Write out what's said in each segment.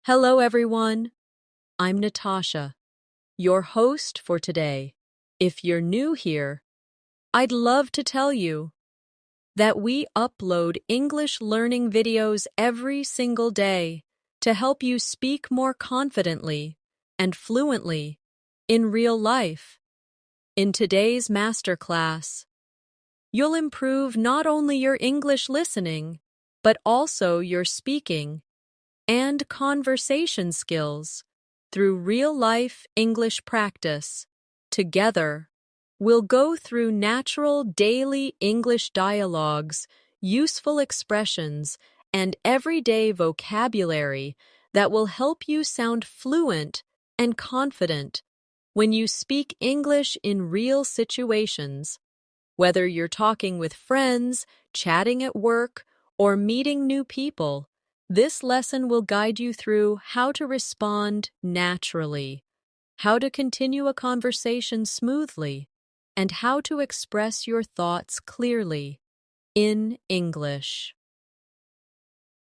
Hello, everyone. I'm Natasha, your host for today. If you're new here, I'd love to tell you that we upload English learning videos every single day to help you speak more confidently and fluently in real life. In today's masterclass, you'll improve not only your English listening, but also your speaking and conversation skills through real-life English practice. Together, we'll go through natural daily English dialogues, useful expressions, and everyday vocabulary that will help you sound fluent and confident when you speak English in real situations. Whether you're talking with friends, chatting at work, or meeting new people, this lesson will guide you through how to respond naturally, how to continue a conversation smoothly, and how to express your thoughts clearly in English.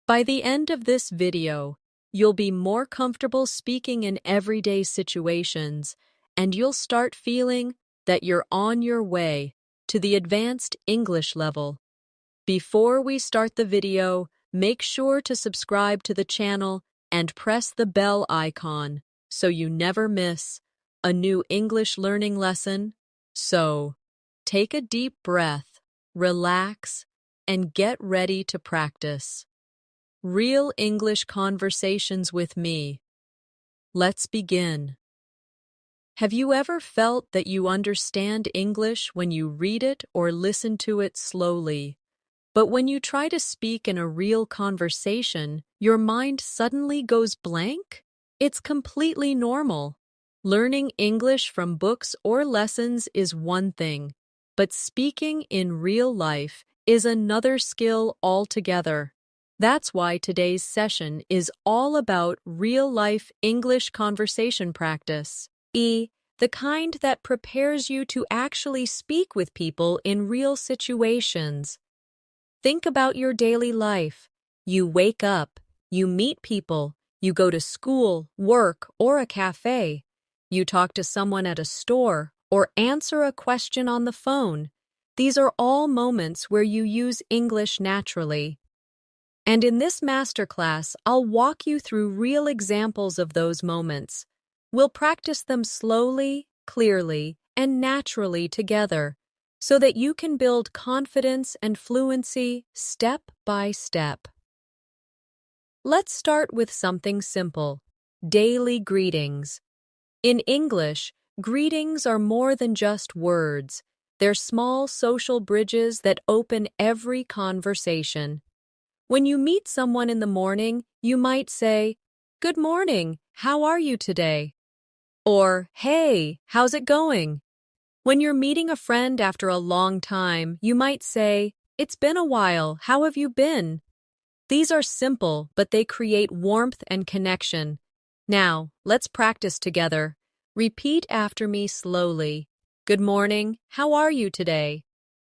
By the end of this video, you'll be more comfortable speaking in everyday situations, and you'll start feeling that you're on your way to the advanced English level. Before we start the video, make sure to subscribe to the channel and press the bell icon so you never miss a new English learning lesson. So, take a deep breath, relax, and get ready to practice. Real English conversations with me. Let's begin. Have you ever felt that you understand English when you read it or listen to it slowly? But when you try to speak in a real conversation, your mind suddenly goes blank? It's completely normal. Learning English from books or lessons is one thing, but speaking in real life is another skill altogether. That's why today's session is all about real-life English conversation practice. The kind that prepares you to actually speak with people in real situations. Think about your daily life. You wake up, you meet people, you go to school, work, or a cafe. You talk to someone at a store or answer a question on the phone. These are all moments where you use English naturally. And in this masterclass, I'll walk you through real examples of those moments. We'll practice them slowly, clearly, and naturally together, so that you can build confidence and fluency step by step. Let's start with something simple: daily greetings. In English, greetings are more than just words. They're small social bridges that open every conversation. When you meet someone in the morning, you might say, "Good morning, how are you today?" Or, "Hey, how's it going?" When you're meeting a friend after a long time, you might say, "It's been a while, how have you been?" These are simple, but they create warmth and connection. Now, let's practice together. Repeat after me slowly. Good morning, how are you today?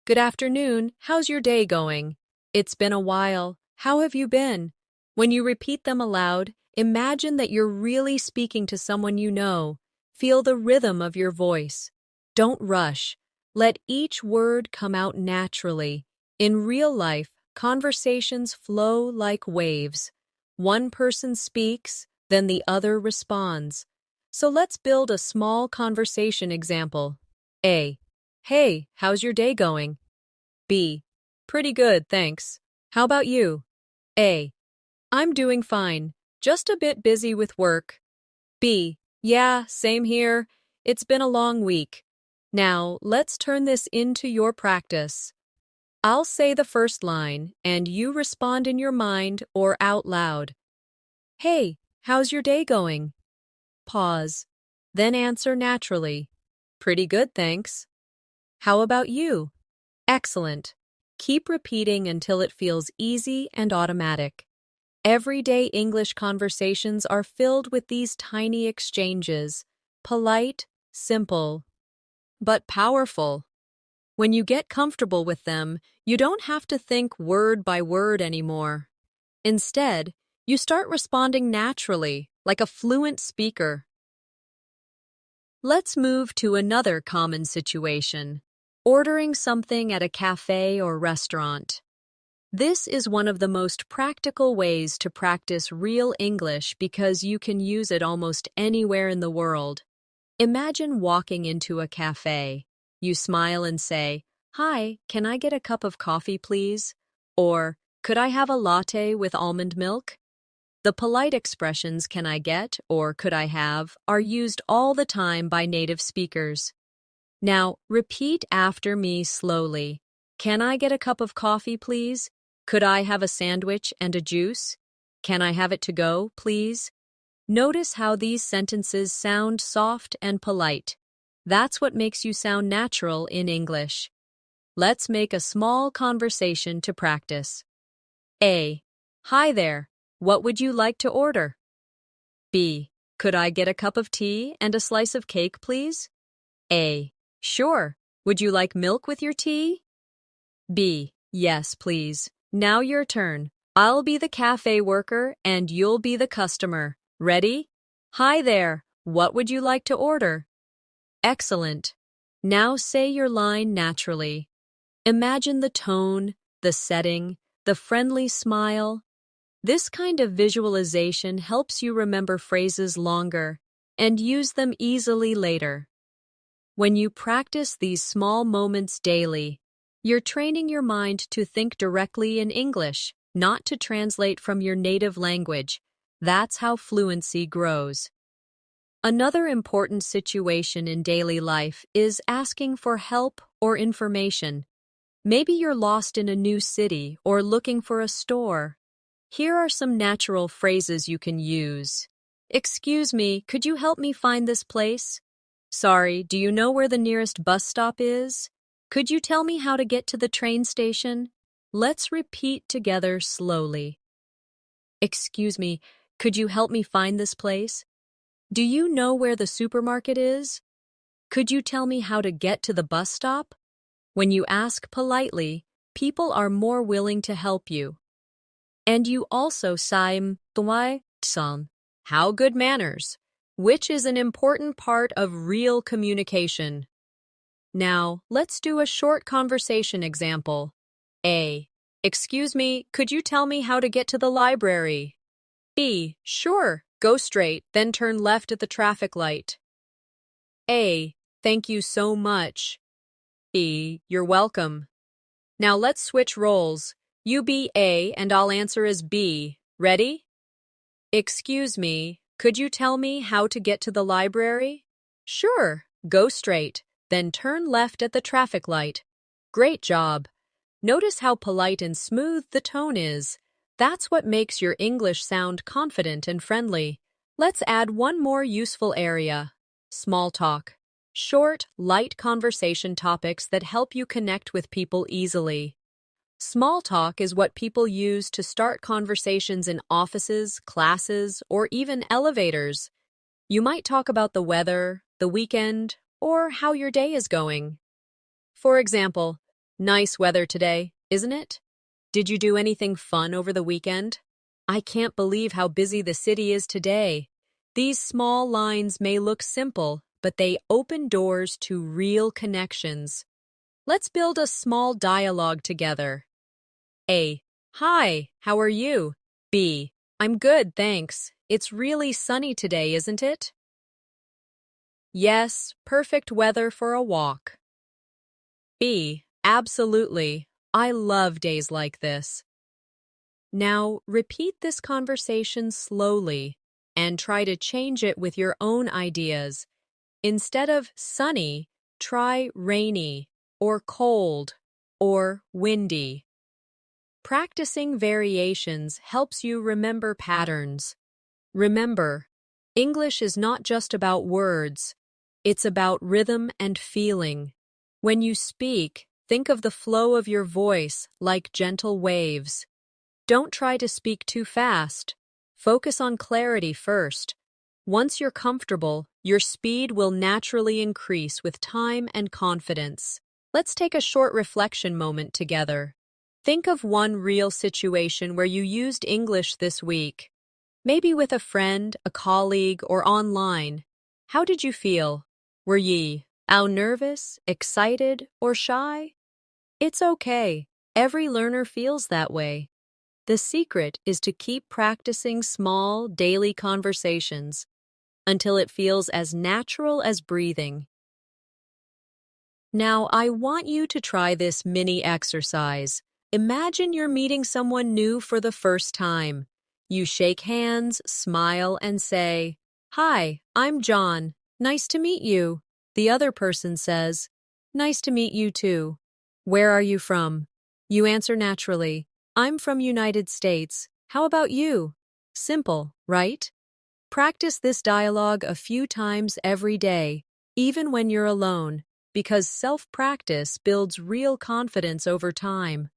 Good afternoon, how's your day going? It's been a while, how have you been? When you repeat them aloud, imagine that you're really speaking to someone you know. Feel the rhythm of your voice. Don't rush. Let each word come out naturally. In real life, conversations flow like waves. One person speaks, then the other responds. So let's build a small conversation example. A. Hey, how's your day going? B. Pretty good, thanks. How about you? A. I'm doing fine, just a bit busy with work. B. Yeah, same here. It's been a long week. Now, let's turn this into your practice. I'll say the first line, and you respond in your mind or out loud. Hey, how's your day going? Pause. Then answer naturally. Pretty good, thanks. How about you? Excellent. Keep repeating until it feels easy and automatic. Everyday English conversations are filled with these tiny exchanges. Polite, simple, but powerful. When you get comfortable with them, you don't have to think word by word anymore. Instead, You start responding naturally, like a fluent speaker. Let's move to another common situation: ordering something at a cafe or restaurant. This is one of the most practical ways to practice real English because you can use it almost anywhere in the world. Imagine walking into a cafe. You smile and say, "Hi, can I get a cup of coffee, please?" Or, "Could I have a latte with almond milk?" The polite expressions "can I get" or "could I have" are used all the time by native speakers. Now, repeat after me slowly. Can I get a cup of coffee, please? Could I have a sandwich and a juice? Can I have it to go, please? Notice how these sentences sound soft and polite. That's what makes you sound natural in English. Let's make a small conversation to practice. A. Hi there. What would you like to order? B. Could I get a cup of tea and a slice of cake, please? A. Sure. Would you like milk with your tea? B. Yes, please. Now your turn. I'll be the cafe worker and you'll be the customer. Ready? Hi there. What would you like to order? Excellent. Now say your line naturally. Imagine the tone, the setting, the friendly smile. This kind of visualization helps you remember phrases longer and use them easily later. When you practice these small moments daily, you're training your mind to think directly in English, not to translate from your native language. That's how fluency grows. Another important situation in daily life is asking for help or information. Maybe you're lost in a new city or looking for a store. Here are some natural phrases you can use. Excuse me, could you help me find this place? Sorry, do you know where the nearest bus stop is? Could you tell me how to get to the train station? Let's repeat together slowly. Excuse me, could you help me find this place? Do you know where the supermarket is? Could you tell me how to get to the bus stop? When you ask politely, people are more willing to help you. And you also saim son, how good manners, which is an important part of real communication. Now, let's do a short conversation example. A. Excuse me, could you tell me how to get to the library? B. Sure, go straight, then turn left at the traffic light. A. Thank you so much. B. You're welcome. Now let's switch roles. You be A and I'll answer as B. Ready? Excuse me, could you tell me how to get to the library? Sure, go straight, then turn left at the traffic light. Great job. Notice how polite and smooth the tone is. That's what makes your English sound confident and friendly. Let's add one more useful area: small talk. Short, light conversation topics that help you connect with people easily. Small talk is what people use to start conversations in offices, classes, or even elevators. You might talk about the weather, the weekend, or how your day is going. For example, nice weather today, isn't it? Did you do anything fun over the weekend? I can't believe how busy the city is today. These small lines may look simple, but they open doors to real connections. Let's build a small dialogue together. A. Hi, how are you? B. I'm good, thanks. It's really sunny today, isn't it? Yes, perfect weather for a walk. B. Absolutely. I love days like this. Now, repeat this conversation slowly and try to change it with your own ideas. Instead of sunny, try rainy, or cold, or windy. Practicing variations helps you remember patterns. Remember, English is not just about words. It's about rhythm and feeling. When you speak, think of the flow of your voice like gentle waves. Don't try to speak too fast. Focus on clarity first. Once you're comfortable, your speed will naturally increase with time and confidence. Let's take a short reflection moment together. Think of one real situation where you used English this week. Maybe with a friend, a colleague, or online. How did you feel? Were ye nervous, excited, or shy? It's okay. Every learner feels that way. The secret is to keep practicing small, daily conversations until it feels as natural as breathing. Now, I want you to try this mini exercise. Imagine you're meeting someone new for the first time. You shake hands, smile, and say, "Hi, I'm John. Nice to meet you." The other person says, "Nice to meet you too." "Where are you from?" You answer naturally, "I'm from United States. How about you?" Simple, right? Practice this dialogue a few times every day, even when you're alone, because self-practice builds real confidence over time.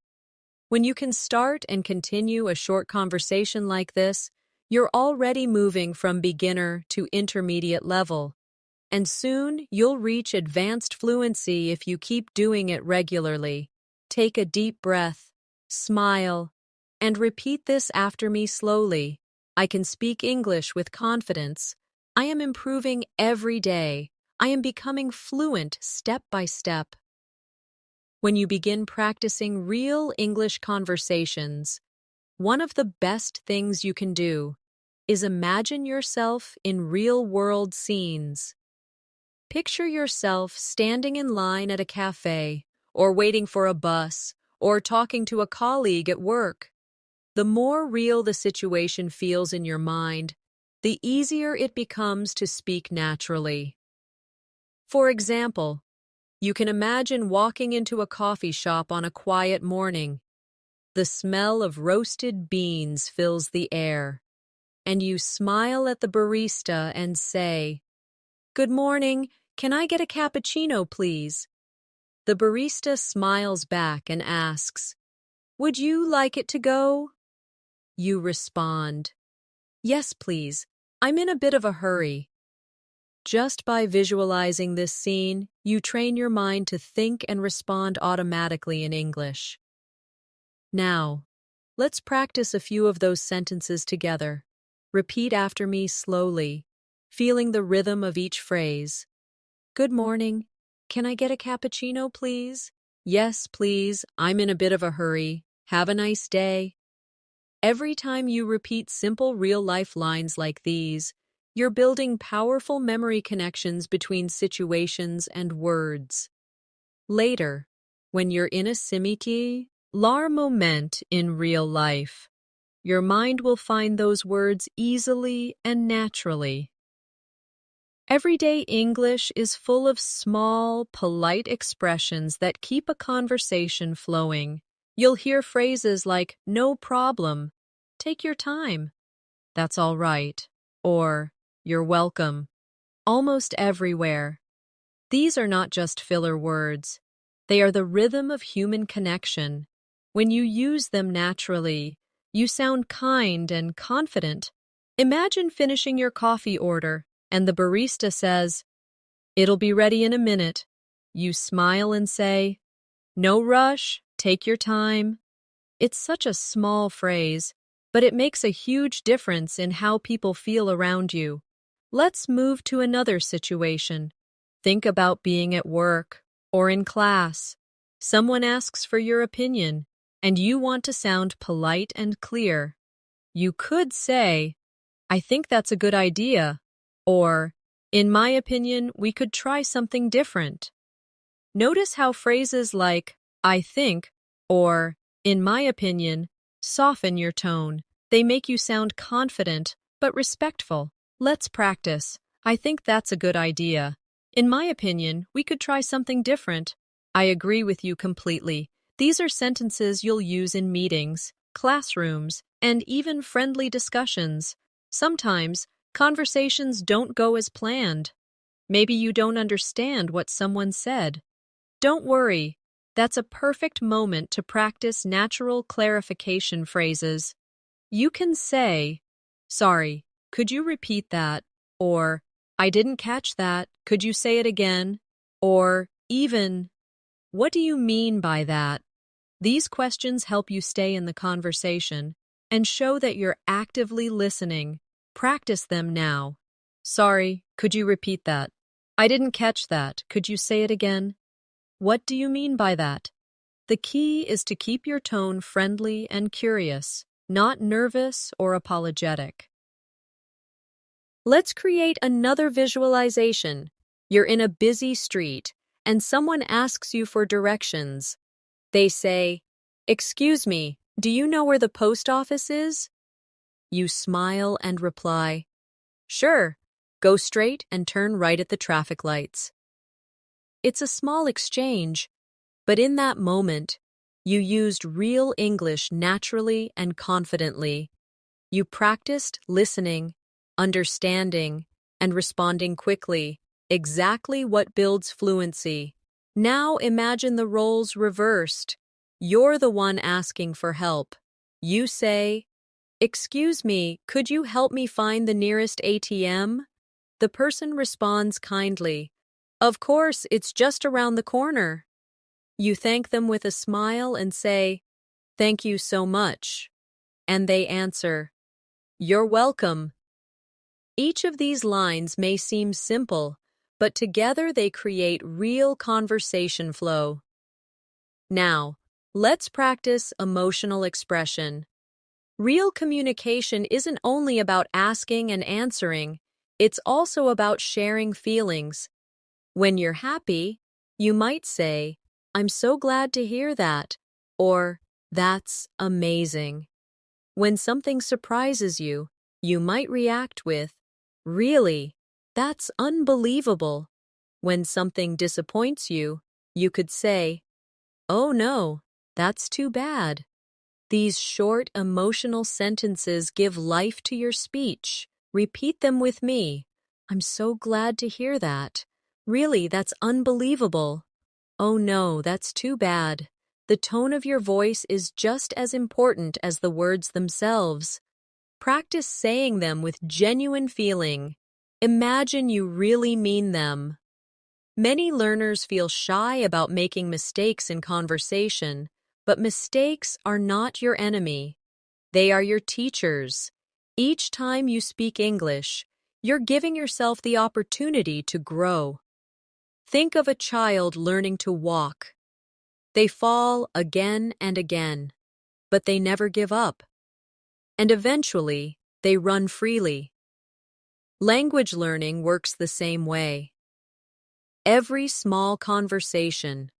When you can start and continue a short conversation like this, you're already moving from beginner to intermediate level. And soon you'll reach advanced fluency if you keep doing it regularly. Take a deep breath, smile, and repeat this after me slowly. I can speak English with confidence. I am improving every day. I am becoming fluent step by step. When you begin practicing real English conversations, one of the best things you can do is imagine yourself in real-world scenes. Picture yourself standing in line at a cafe, or waiting for a bus, or talking to a colleague at work. The more real the situation feels in your mind, the easier it becomes to speak naturally. For example, you can imagine walking into a coffee shop on a quiet morning. The smell of roasted beans fills the air, and you smile at the barista and say, "Good morning, can I get a cappuccino, please?" The barista smiles back and asks, "Would you like it to go?" You respond, "Yes, please. I'm in a bit of a hurry." Just by visualizing this scene, you train your mind to think and respond automatically in English. Now, let's practice a few of those sentences together. Repeat after me slowly, feeling the rhythm of each phrase. "Good morning. Can I get a cappuccino, please?" "Yes, please. I'm in a bit of a hurry. Have a nice day." Every time you repeat simple real-life lines like these, you're building powerful memory connections between situations and words. Later, when you're in a similar moment in real life, your mind will find those words easily and naturally. Everyday English is full of small, polite expressions that keep a conversation flowing. You'll hear phrases like, "No problem," "Take your time," "That's all right," or "You're welcome," almost everywhere. These are not just filler words. They are the rhythm of human connection. When you use them naturally, you sound kind and confident. Imagine finishing your coffee order, and the barista says, "It'll be ready in a minute." You smile and say, "No rush, take your time." It's such a small phrase, but it makes a huge difference in how people feel around you. Let's move to another situation. Think about being at work or in class. Someone asks for your opinion, and you want to sound polite and clear. You could say, "I think that's a good idea," or, "In my opinion, we could try something different." Notice how phrases like, "I think," or, "In my opinion," soften your tone. They make you sound confident, but respectful. Let's practice. "I think that's a good idea." "In my opinion, we could try something different." "I agree with you completely." These are sentences you'll use in meetings, classrooms, and even friendly discussions. Sometimes, conversations don't go as planned. Maybe you don't understand what someone said. Don't worry, that's a perfect moment to practice natural clarification phrases. You can say, "Sorry, could you repeat that?" Or, "I didn't catch that, could you say it again?" Or, even, "What do you mean by that?" These questions help you stay in the conversation, and show that you're actively listening. Practice them now. Sorry, could you repeat that? I didn't catch that. Could you say it again? What do you mean by that? The key is to keep your tone friendly and curious, not nervous or apologetic. Let's create another visualization. You're in a busy street, and someone asks you for directions. They say, "Excuse me, do you know where the post office is?" You smile and reply, "Sure, go straight and turn right at the traffic lights." It's a small exchange, but in that moment, you used real English naturally and confidently. You practiced listening, understanding, and responding quickly, exactly what builds fluency. Now imagine the roles reversed. You're the one asking for help. You say, "Excuse me, could you help me find the nearest ATM?" The person responds kindly, "Of course, it's just around the corner." You thank them with a smile and say, "Thank you so much." And they answer, "You're welcome." Each of these lines may seem simple, but together they create real conversation flow. Now, let's practice emotional expression. Real communication isn't only about asking and answering, it's also about sharing feelings. When you're happy, you might say, "I'm so glad to hear that," or "That's amazing." When something surprises you, you might react with, "Really? That's unbelievable." When something disappoints you, you could say, "Oh no, that's too bad." These short, emotional sentences give life to your speech. Repeat them with me. "I'm so glad to hear that." "Really, that's unbelievable." "Oh no, that's too bad." The tone of your voice is just as important as the words themselves. Practice saying them with genuine feeling. Imagine you really mean them. Many learners feel shy about making mistakes in conversation, but mistakes are not your enemy. They are your teachers. Each time you speak English, you're giving yourself the opportunity to grow. Think of a child learning to walk. They fall again and again, but they never give up. And eventually, they run freely. Language learning works the same way. Every small conversation,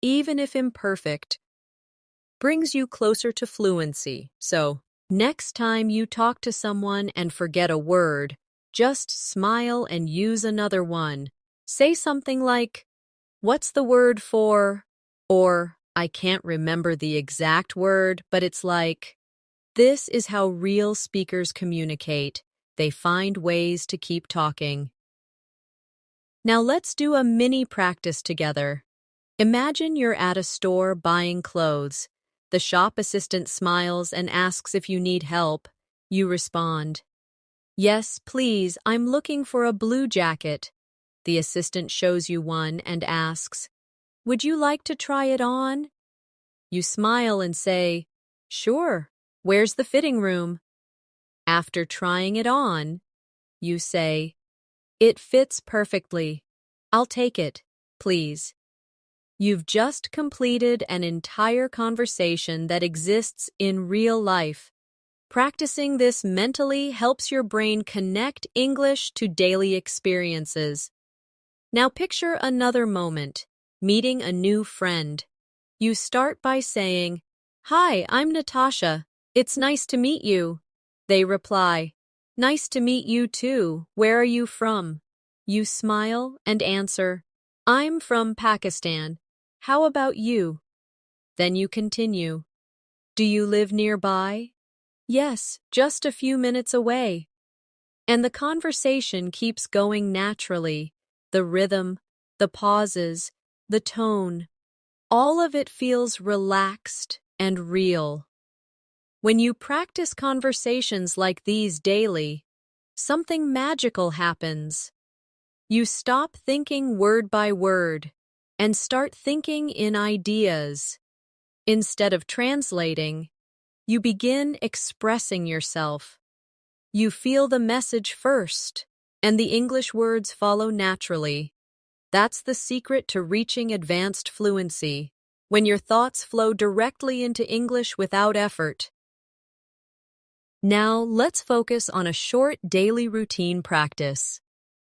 even if imperfect, brings you closer to fluency. So, next time you talk to someone and forget a word, just smile and use another one. Say something like, "What's the word for?" Or, "I can't remember the exact word, but it's like." This is how real speakers communicate. They find ways to keep talking. Now let's do a mini practice together. Imagine you're at a store buying clothes. The shop assistant smiles and asks if you need help. You respond, "Yes, please, I'm looking for a blue jacket." The assistant shows you one and asks, "Would you like to try it on?" You smile and say, "Sure, where's the fitting room?" After trying it on, you say, "It fits perfectly. I'll take it, please." You've just completed an entire conversation that exists in real life. Practicing this mentally helps your brain connect English to daily experiences. Now picture another moment, meeting a new friend. You start by saying, "Hi, I'm Natasha. It's nice to meet you." They reply, "Nice to meet you too. Where are you from?" You smile and answer, "I'm from Pakistan. How about you?" Then you continue, "Do you live nearby?" "Yes, just a few minutes away." And the conversation keeps going naturally. The rhythm, the pauses, the tone, all of it feels relaxed and real. When you practice conversations like these daily, something magical happens. You stop thinking word by word and start thinking in ideas. Instead of translating, You begin expressing yourself. You feel the message first, and the English words follow naturally. That's the secret to reaching advanced fluency, when your thoughts flow directly into English without effort. Now, let's focus on a short daily routine practice.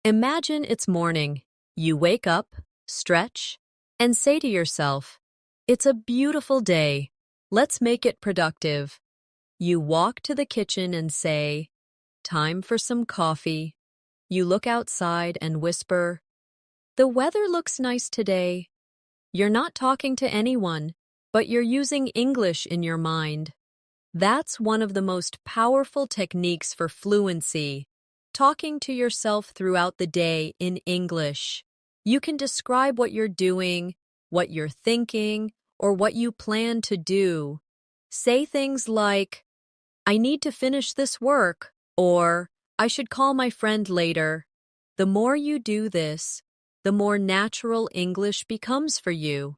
Imagine it's morning. You wake up, stretch, and say to yourself, "It's a beautiful day. Let's make it productive." You walk to the kitchen and say, "Time for some coffee." You look outside and whisper, "The weather looks nice today." You're not talking to anyone, but you're using English in your mind. That's one of the most powerful techniques for fluency, talking to yourself throughout the day in English. You can describe what you're doing, what you're thinking, or what you plan to do. Say things like, "I need to finish this work," or "I should call my friend later." The more you do this, the more natural English becomes for you.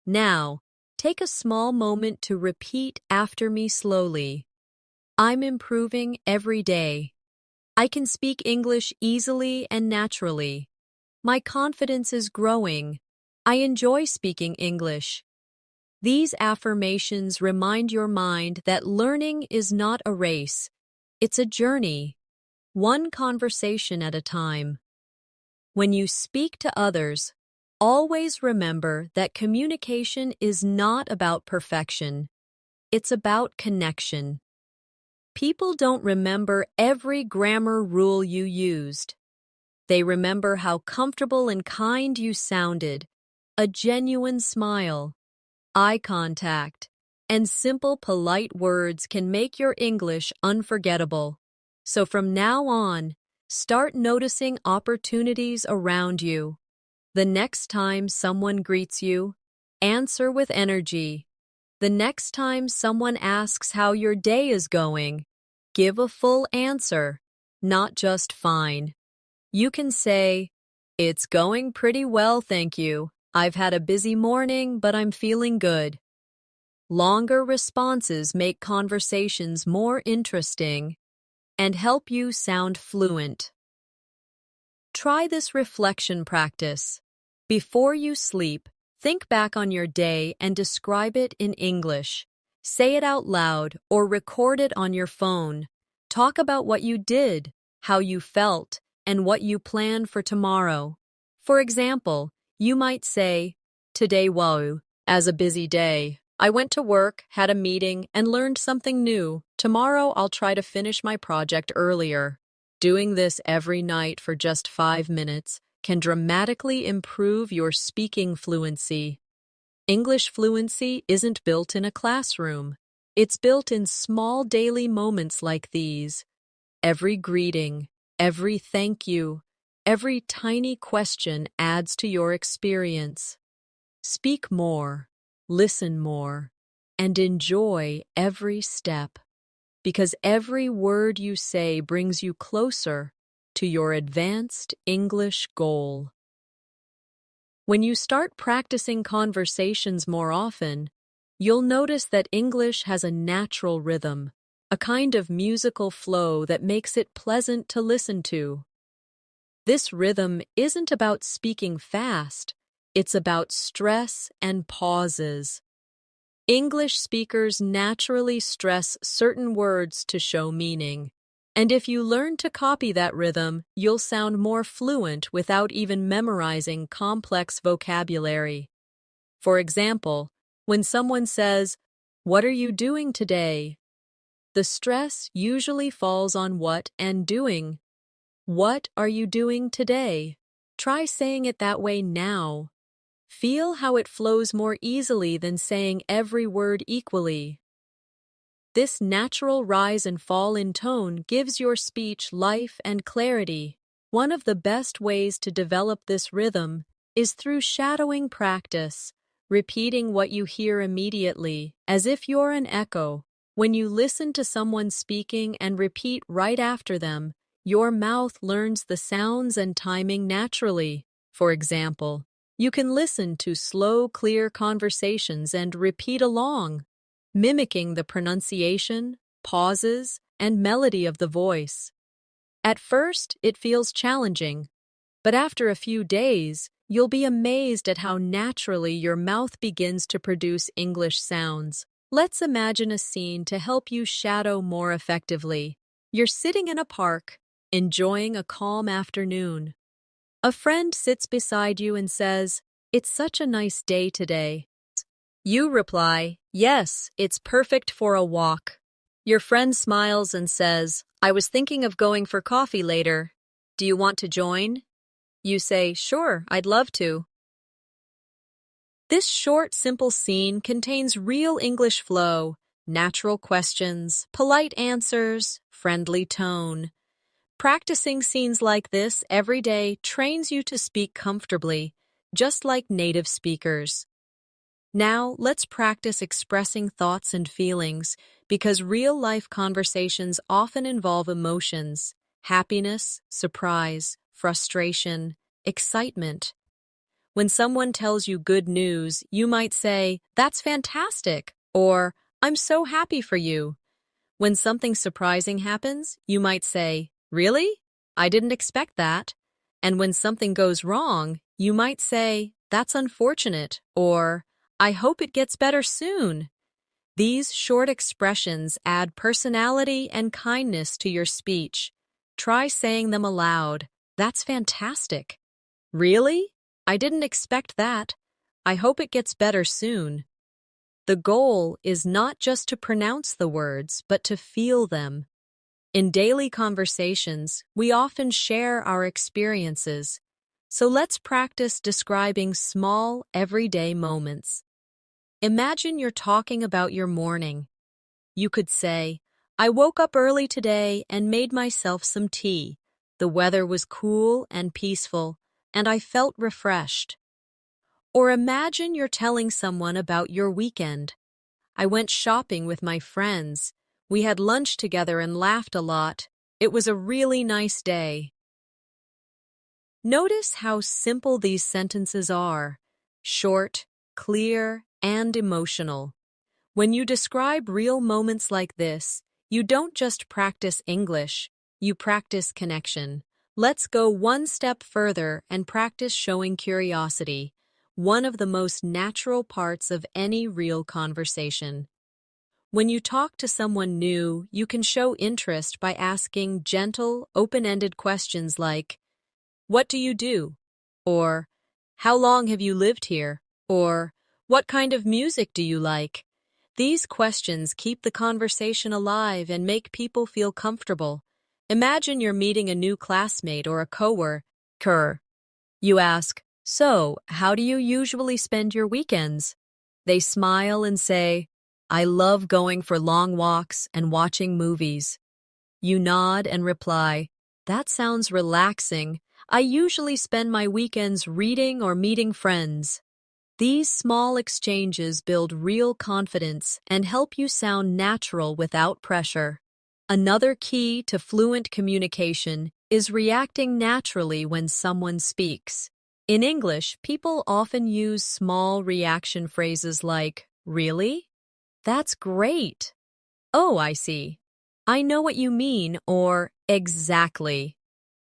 Now, take a small moment to repeat after me slowly. I'm improving every day. I can speak English easily and naturally. My confidence is growing. I enjoy speaking English. These affirmations remind your mind that learning is not a race. It's a journey, one conversation at a time. When you speak to others, always remember that communication is not about perfection. It's about connection. People don't remember every grammar rule you used. They remember how comfortable and kind you sounded, a genuine smile, eye contact, and simple, polite words can make your English unforgettable. So from now on, start noticing opportunities around you. The next time someone greets you, answer with energy. The next time someone asks how your day is going, give a full answer, not just fine. You can say, "It's going pretty well, thank you. I've had a busy morning, but I'm feeling good." Longer responses make conversations more interesting and help you sound fluent. Try this reflection practice. Before you sleep, think back on your day and describe it in English. Say it out loud or record it on your phone. Talk about what you did, how you felt, and what you plan for tomorrow. For example, you might say, "Today as a busy day. I went to work, had a meeting, and learned something new. Tomorrow I'll try to finish my project earlier." Doing this every night for just 5 minutes can dramatically improve your speaking fluency. English fluency isn't built in a classroom. It's built in small daily moments like these. Every greeting, every thank you, every tiny question adds to your experience. Speak more, listen more, and enjoy every step, because every word you say brings you closer to your advanced English goal. When you start practicing conversations more often, you'll notice that English has a natural rhythm, a kind of musical flow that makes it pleasant to listen to. This rhythm isn't about speaking fast, it's about stress and pauses. English speakers naturally stress certain words to show meaning. And if you learn to copy that rhythm, you'll sound more fluent without even memorizing complex vocabulary. For example, when someone says, "What are you doing today?" the stress usually falls on what and doing. What are you doing today? Try saying it that way now. Feel how it flows more easily than saying every word equally. This natural rise and fall in tone gives your speech life and clarity. One of the best ways to develop this rhythm is through shadowing practice, repeating what you hear immediately, as if you're an echo. When you listen to someone speaking and repeat right after them, your mouth learns the sounds and timing naturally. For example, you can listen to slow, clear conversations and repeat along. mimicking the pronunciation, pauses, and melody of the voice. At first, it feels challenging, but after a few days, you'll be amazed at how naturally your mouth begins to produce English sounds. Let's imagine a scene to help you shadow more effectively. You're sitting in a park, enjoying a calm afternoon. A friend sits beside you and says, "It's such a nice day today." You reply, "Yes, it's perfect for a walk." Your friend smiles and says, "I was thinking of going for coffee later. Do you want to join?" You say, "Sure, I'd love to." This short, simple scene contains real English flow, natural questions, polite answers, friendly tone. Practicing scenes like this every day trains you to speak comfortably, just like native speakers. Now, let's practice expressing thoughts and feelings because real-life conversations often involve emotions, happiness, surprise, frustration, excitement. When someone tells you good news, you might say, "That's fantastic," or "I'm so happy for you." When something surprising happens, you might say, "Really? I didn't expect that." And when something goes wrong, you might say, "That's unfortunate," or "I hope it gets better soon." These short expressions add personality and kindness to your speech. Try saying them aloud. "That's fantastic." "Really? I didn't expect that. I hope it gets better soon." The goal is not just to pronounce the words, but to feel them. In daily conversations, we often share our experiences. So let's practice describing small, everyday moments. Imagine you're talking about your morning. You could say, "I woke up early today and made myself some tea. The weather was cool and peaceful, and I felt refreshed." Or imagine you're telling someone about your weekend. "I went shopping with my friends. We had lunch together and laughed a lot. It was a really nice day." Notice how simple these sentences are: short, clear, and emotional. When you describe real moments like this, you don't just practice English, you practice connection. Let's go one step further and practice showing curiosity, one of the most natural parts of any real conversation. When you talk to someone new, you can show interest by asking gentle, open-ended questions like, "What do you do?" Or, "How long have you lived here?" Or, "What kind of music do you like?" These questions keep the conversation alive and make people feel comfortable. Imagine you're meeting a new classmate or a coworker. You ask, "So, how do you usually spend your weekends?" They smile and say, "I love going for long walks and watching movies." You nod and reply, "That sounds relaxing. I usually spend my weekends reading or meeting friends." These small exchanges build real confidence and help you sound natural without pressure. Another key to fluent communication is reacting naturally when someone speaks. In English, people often use small reaction phrases like, "Really? That's great. Oh, I see. I know what you mean," or "Exactly."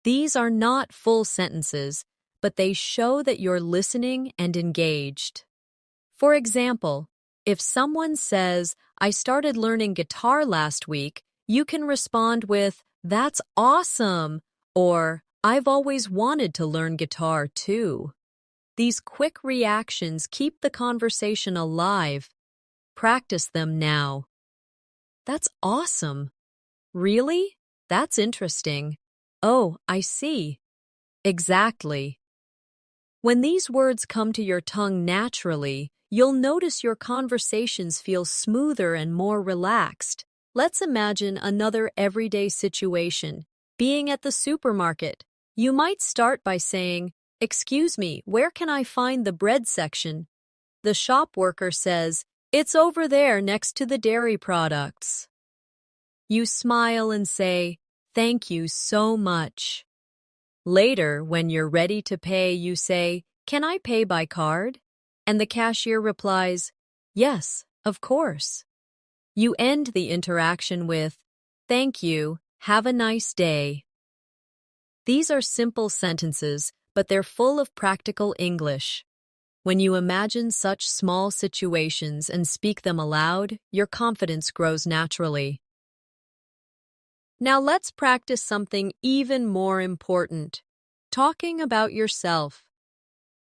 These are not full sentences, but they show that you're listening and engaged. For example, if someone says, "I started learning guitar last week," you can respond with, "That's awesome," or "I've always wanted to learn guitar too." These quick reactions keep the conversation alive. Practice them now. "That's awesome." "Really? That's interesting." "Oh, I see." "Exactly." When these words come to your tongue naturally, you'll notice your conversations feel smoother and more relaxed. Let's imagine another everyday situation. Being at the supermarket, you might start by saying, "Excuse me, where can I find the bread section?" The shop worker says, "It's over there next to the dairy products." You smile and say, "Thank you so much." Later, when you're ready to pay, you say, "Can I pay by card?" And the cashier replies, "Yes, of course." You end the interaction with, "Thank you, have a nice day." These are simple sentences, but they're full of practical English. When you imagine such small situations and speak them aloud, your confidence grows naturally. Now let's practice something even more important, talking about yourself.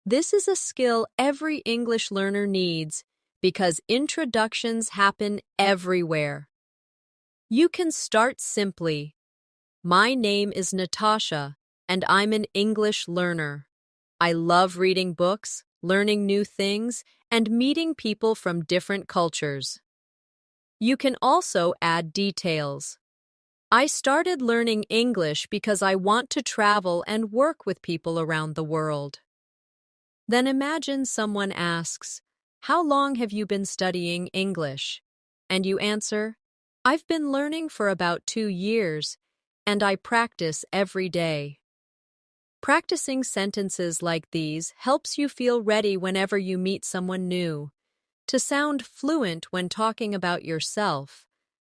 This is a skill every English learner needs because introductions happen everywhere. You can start simply. My name is Natasha, and I'm an English learner. I love reading books, learning new things, and meeting people from different cultures. You can also add details. I started learning English because I want to travel and work with people around the world. Then imagine someone asks, "How long have you been studying English?" And you answer, "I've been learning for about 2 years, and I practice every day." Practicing sentences like these helps you feel ready whenever you meet someone new. To sound fluent when talking about yourself,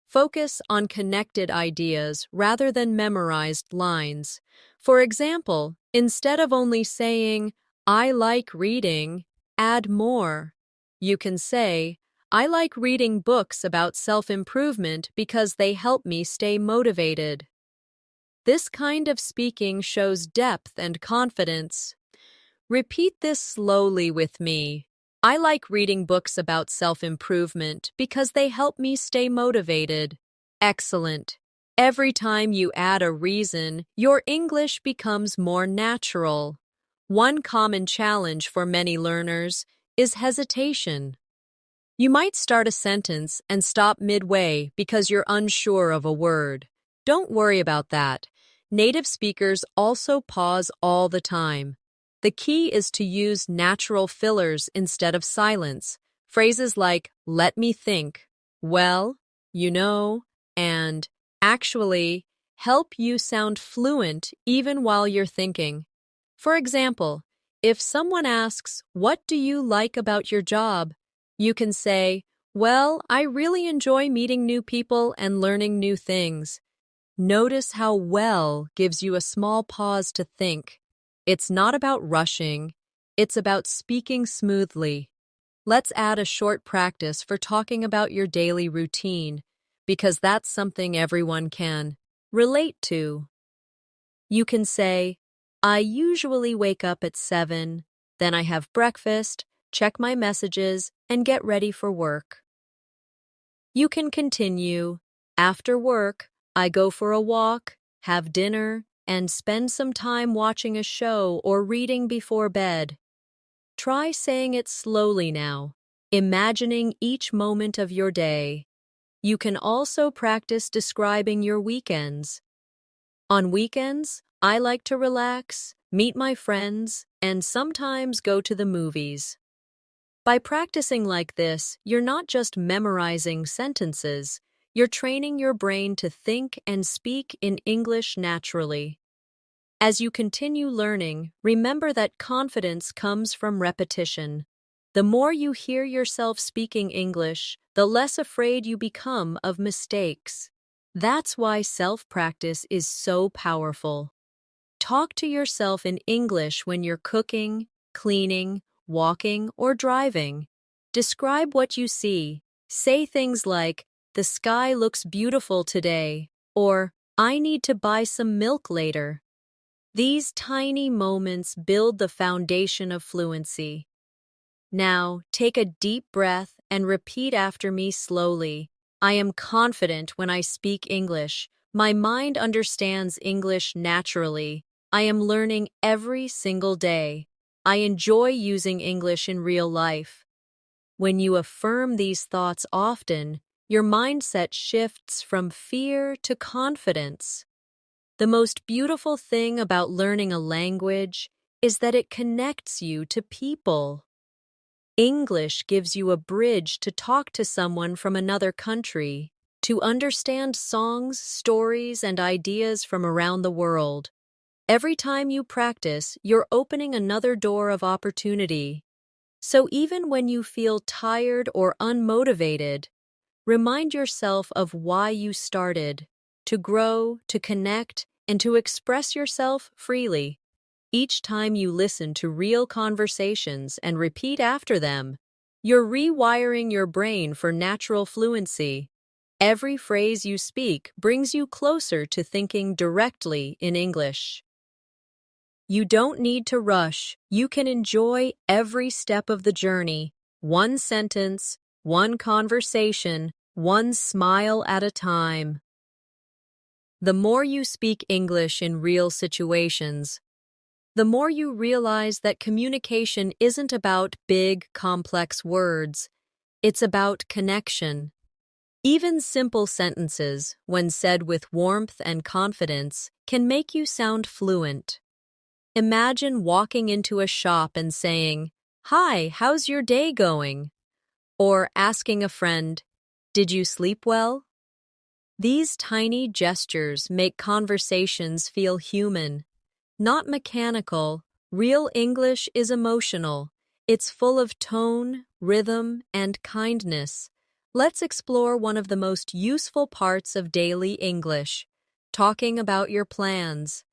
focus on connected ideas rather than memorized lines. For example, instead of only saying, "I like reading," add more. You can say, "I like reading books about self-improvement because they help me stay motivated." This kind of speaking shows depth and confidence. Repeat this slowly with me. I like reading books about self-improvement because they help me stay motivated. Excellent. Every time you add a reason, your English becomes more natural. One common challenge for many learners is hesitation. You might start a sentence and stop midway because you're unsure of a word. Don't worry about that. Native speakers also pause all the time. The key is to use natural fillers instead of silence. Phrases like, "let me think," "well," "you know," and "actually" help you sound fluent even while you're thinking. For example, if someone asks, "What do you like about your job?" you can say, "Well, I really enjoy meeting new people and learning new things." Notice how "well" gives you a small pause to think. It's not about rushing, it's about speaking smoothly. Let's add a short practice for talking about your daily routine, because that's something everyone can relate to. You can say, "I usually wake up at 7, then I have breakfast, check my messages, and get ready for work." You can continue, "After work, I go for a walk, have dinner, and spend some time watching a show or reading before bed." Try saying it slowly now, imagining each moment of your day. You can also practice describing your weekends. On weekends, I like to relax, meet my friends, and sometimes go to the movies. By practicing like this, you're not just memorizing sentences, you're training your brain to think and speak in English naturally. As you continue learning, remember that confidence comes from repetition. The more you hear yourself speaking English, the less afraid you become of mistakes. That's why self-practice is so powerful. Talk to yourself in English when you're cooking, cleaning, walking, or driving. Describe what you see. Say things like, "The sky looks beautiful today," or "I need to buy some milk later." These tiny moments build the foundation of fluency. Now, take a deep breath and repeat after me slowly. I am confident when I speak English. My mind understands English naturally. I am learning every single day. I enjoy using English in real life. When you affirm these thoughts often, your mindset shifts from fear to confidence. The most beautiful thing about learning a language is that it connects you to people. English gives you a bridge to talk to someone from another country, to understand songs, stories, and ideas from around the world. Every time you practice, you're opening another door of opportunity. So even when you feel tired or unmotivated, Remind yourself of why you started, to grow, to connect, and to express yourself freely. Each time you listen to real conversations and repeat after them, you're rewiring your brain for natural fluency. Every phrase you speak brings you closer to thinking directly in English. You don't need to rush. You can enjoy every step of the journey, one sentence, one conversation, one smile at a time. The more you speak English in real situations, the more you realize that communication isn't about big, complex words. It's about connection. Even simple sentences, when said with warmth and confidence, can make you sound fluent. Imagine walking into a shop and saying, "Hi, how's your day going?" Or asking a friend, "Did you sleep well?" These tiny gestures make conversations feel human, not mechanical. Real English is emotional. It's full of tone, rhythm, and kindness. Let's explore one of the most useful parts of daily English, talking about your plans.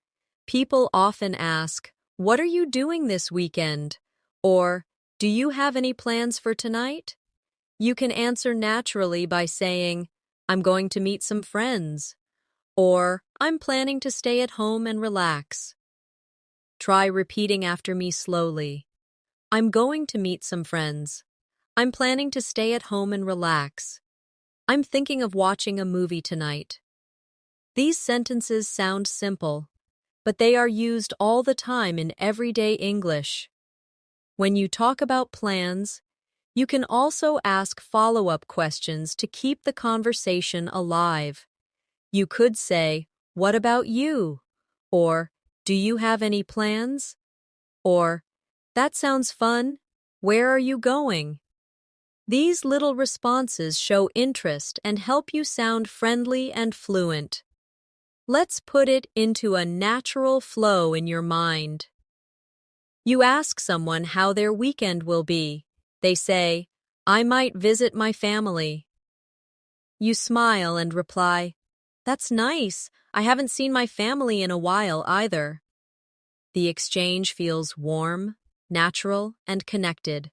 People often ask, "What are you doing this weekend?" Or, "Do you have any plans for tonight?" You can answer naturally by saying, "I'm going to meet some friends," or "I'm planning to stay at home and relax." Try repeating after me slowly. I'm going to meet some friends. I'm planning to stay at home and relax. I'm thinking of watching a movie tonight. These sentences sound simple, but they are used all the time in everyday English. When you talk about plans, you can also ask follow-up questions to keep the conversation alive. You could say, "What about you?" Or, "Do you have any plans?" Or, "That sounds fun. Where are you going?" These little responses show interest and help you sound friendly and fluent. Let's put it into a natural flow in your mind. You ask someone how their weekend will be. They say, "I might visit my family." You smile and reply, "That's nice. I haven't seen my family in a while either." The exchange feels warm, natural, and connected.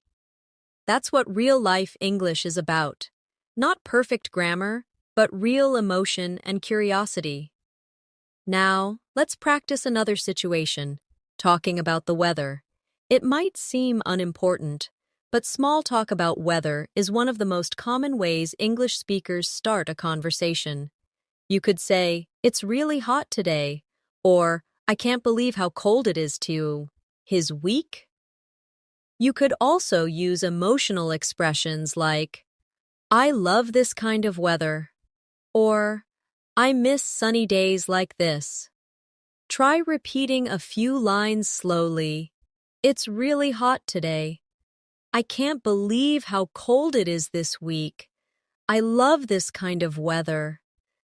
That's what real-life English is about. Not perfect grammar, but real emotion and curiosity. Now, let's practice another situation, talking about the weather. It might seem unimportant, but small talk about weather is one of the most common ways English speakers start a conversation. You could say, "It's really hot today," or "I can't believe how cold it is to his week." You could also use emotional expressions like, "I love this kind of weather," or "I miss sunny days like this." Try repeating a few lines slowly. "It's really hot today." "I can't believe how cold it is this week." "I love this kind of weather."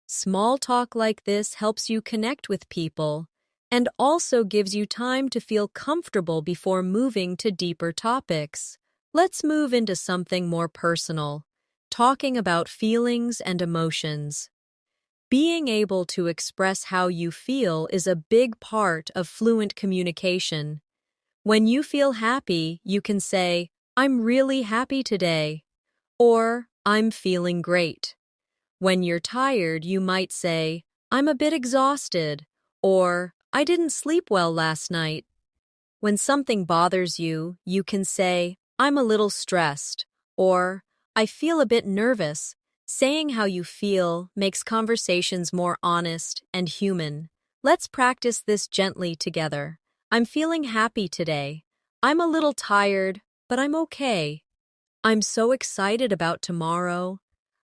Small talk like this helps you connect with people and also gives you time to feel comfortable before moving to deeper topics. Let's move into something more personal, talking about feelings and emotions. Being able to express how you feel is a big part of fluent communication. When you feel happy, you can say, "I'm really happy today," or "I'm feeling great." When you're tired, you might say, "I'm a bit exhausted," or "I didn't sleep well last night." When something bothers you, you can say, "I'm a little stressed," or "I feel a bit nervous." Saying how you feel makes conversations more honest and human. Let's practice this gently together. "I'm feeling happy today." "I'm a little tired, but I'm okay." "I'm so excited about tomorrow."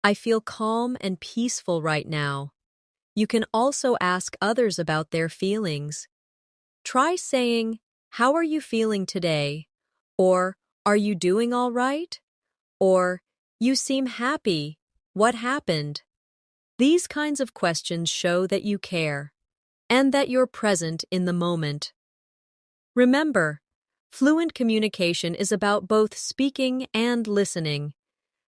"I feel calm and peaceful right now." You can also ask others about their feelings. Try saying, "How are you feeling today?" Or, "Are you doing all right?" Or, "You seem happy. What happened?" These kinds of questions show that you care and that you're present in the moment. Remember, fluent communication is about both speaking and listening.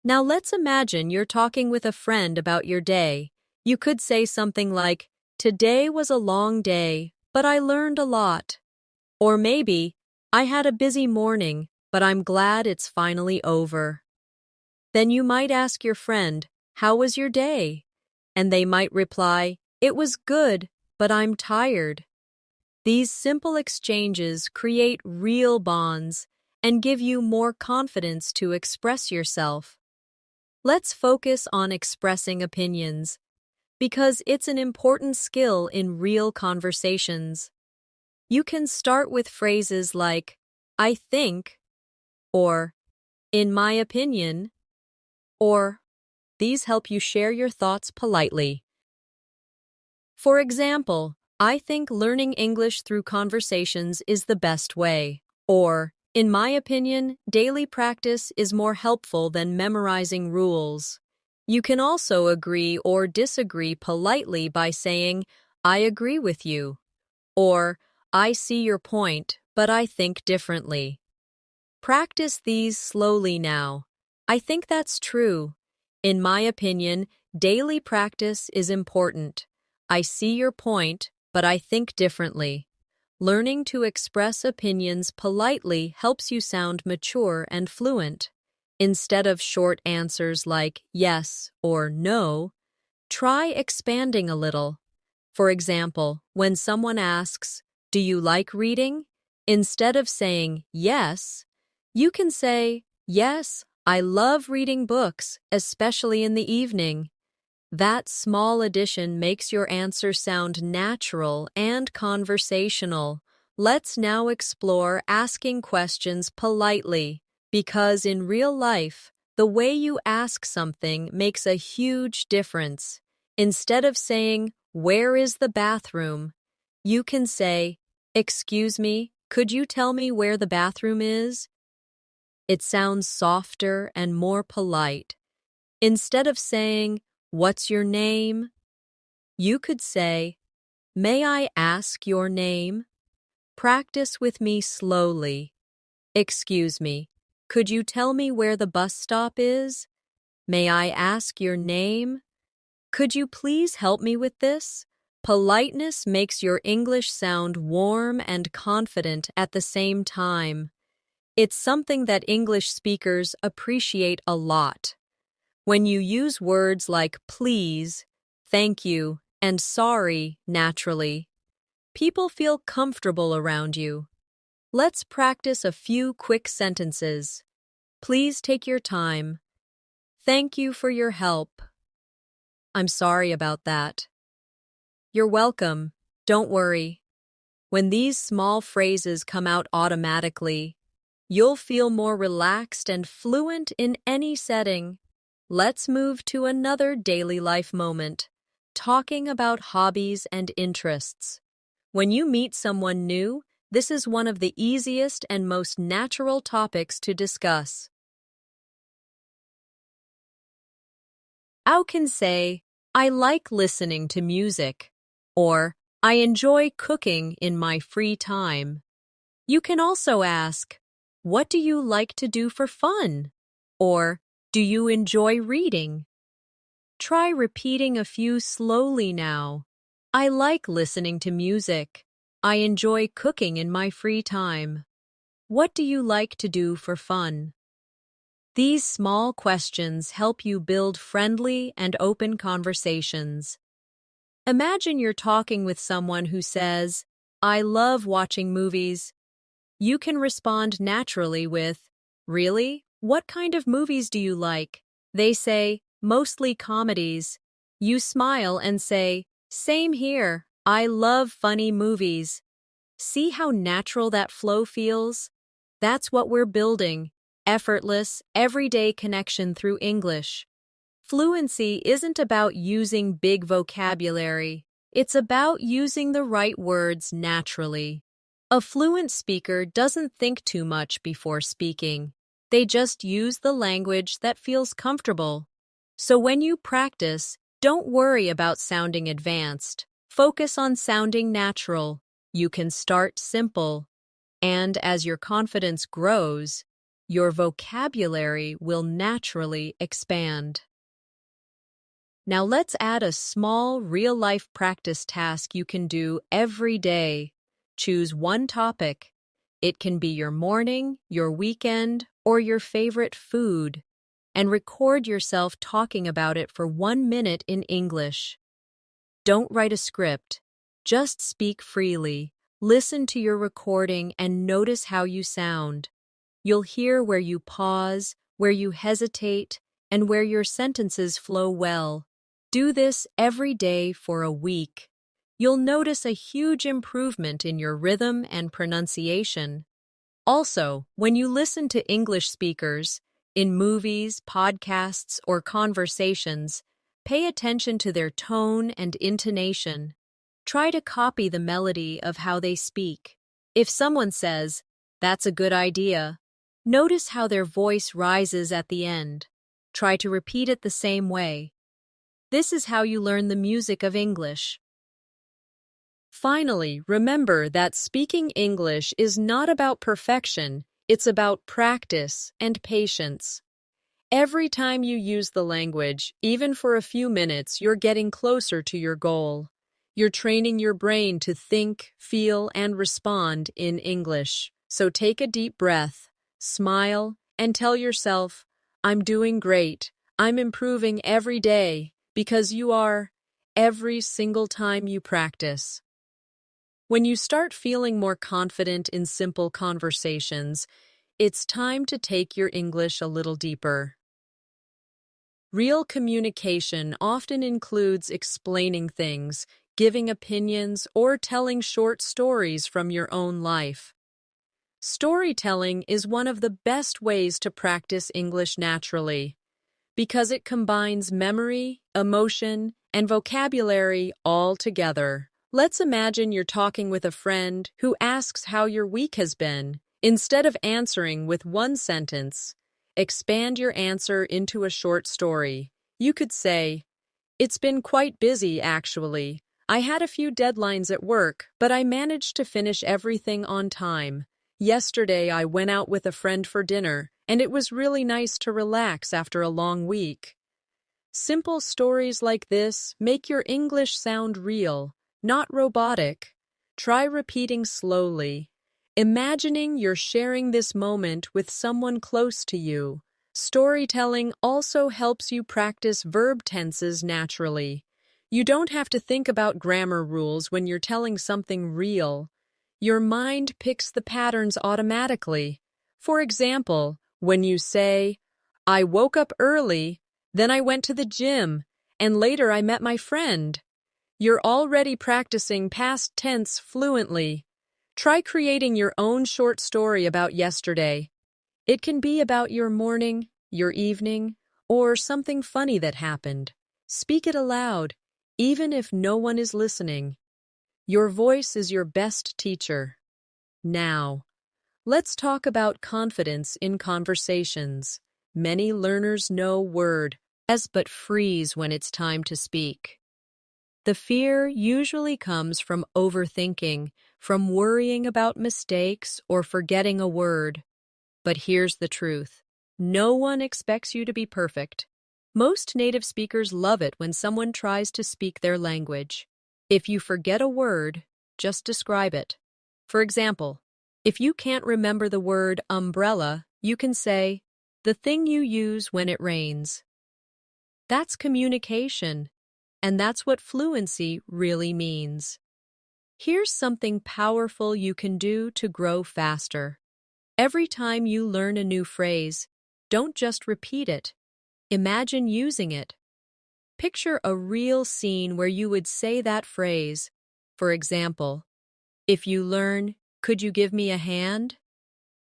Now let's imagine you're talking with a friend about your day. You could say something like, "Today was a long day, but I learned a lot." Or maybe, "I had a busy morning, but I'm glad it's finally over." Then you might ask your friend, "How was your day?" And they might reply, "It was good, but I'm tired." These simple exchanges create real bonds and give you more confidence to express yourself. Let's focus on expressing opinions, because it's an important skill in real conversations. You can start with phrases like, "I think," or "in my opinion," or these help you share your thoughts politely. For example, "I think learning English through conversations is the best way." Or, "In my opinion, daily practice is more helpful than memorizing rules." You can also agree or disagree politely by saying, "I agree with you," or "I see your point, but I think differently." Practice these slowly now. "I think that's true." "In my opinion, daily practice is important." "I see your point, but I think differently." Learning to express opinions politely helps you sound mature and fluent. Instead of short answers like yes or no, try expanding a little. For example, when someone asks, "Do you like reading?" instead of saying yes, you can say, "Yes, I love reading books, especially in the evening." That small addition makes your answer sound natural and conversational. Let's now explore asking questions politely, because in real life, the way you ask something makes a huge difference. Instead of saying, "Where is the bathroom?" you can say, "Excuse me, could you tell me where the bathroom is?" It sounds softer and more polite. Instead of saying, "What's your name?" you could say, "May I ask your name?" Practice with me slowly. "Excuse me, could you tell me where the bus stop is?" "May I ask your name?" "Could you please help me with this?" Politeness makes your English sound warm and confident at the same time. It's something that English speakers appreciate a lot. When you use words like please, thank you, and sorry naturally, people feel comfortable around you. Let's practice a few quick sentences. Please take your time. Thank you for your help. I'm sorry about that. You're welcome. Don't worry. When these small phrases come out automatically, you'll feel more relaxed and fluent in any setting. Let's move to another daily life moment, talking about hobbies and interests. When you meet someone new, this is one of the easiest and most natural topics to discuss. You can say, "I like listening to music," or "I enjoy cooking in my free time." You can also ask, "What do you like to do for fun?" Or, "Do you enjoy reading?" Try repeating a few slowly now. "I like listening to music." "I enjoy cooking in my free time." "What do you like to do for fun?" These small questions help you build friendly and open conversations. Imagine you're talking with someone who says, "I love watching movies." You can respond naturally with, "Really? What kind of movies do you like?" They say, "Mostly comedies." You smile and say, "Same here. I love funny movies." See how natural that flow feels? That's what we're building. Effortless, everyday connection through English. Fluency isn't about using big vocabulary. It's about using the right words naturally. A fluent speaker doesn't think too much before speaking. They just use the language that feels comfortable. So when you practice, don't worry about sounding advanced. Focus on sounding natural. You can start simple. And as your confidence grows, Your vocabulary will naturally expand. Now let's add a small real-life practice task you can do every day. Choose one topic. It can be your morning, your weekend, or your favorite food, and record yourself talking about it for 1 minute in English. Don't write a script. Just speak freely. Listen to your recording and notice how you sound. You'll hear where you pause, where you hesitate, and where your sentences flow well. Do this every day for a week. You'll notice a huge improvement in your rhythm and pronunciation. Also, when you listen to English speakers, in movies, podcasts, or conversations, pay attention to their tone and intonation. Try to copy the melody of how they speak. If someone says, "That's a good idea," notice how their voice rises at the end. Try to repeat it the same way. This is how you learn the music of English. Finally, remember that speaking English is not about perfection, it's about practice and patience. Every time you use the language, even for a few minutes, you're getting closer to your goal. You're training your brain to think, feel, and respond in English. So take a deep breath, smile, and tell yourself, "I'm doing great. I'm improving every day," because you are, every single time you practice. When you start feeling more confident in simple conversations, it's time to take your English a little deeper. Real communication often includes explaining things, giving opinions, or telling short stories from your own life. Storytelling is one of the best ways to practice English naturally, because it combines memory, emotion, and vocabulary all together. Let's imagine you're talking with a friend who asks how your week has been. Instead of answering with one sentence, expand your answer into a short story. You could say, "It's been quite busy, actually. I had a few deadlines at work, but I managed to finish everything on time. Yesterday, I went out with a friend for dinner, and it was really nice to relax after a long week." Simple stories like this make your English sound real, not robotic. Try repeating slowly, imagining you're sharing this moment with someone close to you. Storytelling also helps you practice verb tenses naturally. You don't have to think about grammar rules when you're telling something real. Your mind picks the patterns automatically. For example, when you say, "I woke up early, then I went to the gym, and later I met my friend," you're already practicing past tense fluently. Try creating your own short story about yesterday. It can be about your morning, your evening, or something funny that happened. Speak it aloud, even if no one is listening. Your voice is your best teacher. Now, let's talk about confidence in conversations. Many learners know word as but freeze when it's time to speak. The fear usually comes from overthinking, from worrying about mistakes or forgetting a word. But here's the truth. No one expects you to be perfect. Most native speakers love it when someone tries to speak their language. If you forget a word, just describe it. For example, if you can't remember the word umbrella, you can say, "the thing you use when it rains." That's communication, and that's what fluency really means. Here's something powerful you can do to grow faster. Every time you learn a new phrase, don't just repeat it. Imagine using it. Picture a real scene where you would say that phrase. For example, if you learn, "Could you give me a hand?"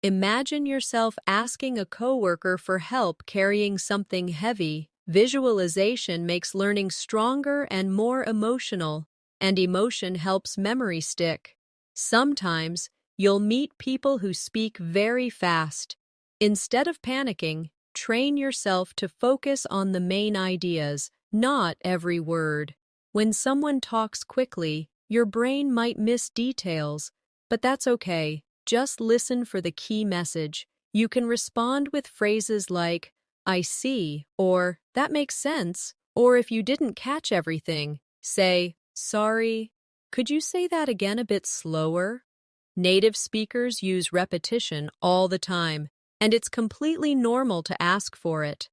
Imagine yourself asking a coworker for help carrying something heavy. Visualization makes learning stronger and more emotional, and emotion helps memory stick. Sometimes, you'll meet people who speak very fast. Instead of panicking, train yourself to focus on the main ideas, not every word. When someone talks quickly, your brain might miss details, but that's okay. Just listen for the key message. You can respond with phrases like, I see, or that makes sense, or if you didn't catch everything, say, sorry. Could you say that again a bit slower? Native speakers use repetition all the time, and it's completely normal to ask for it.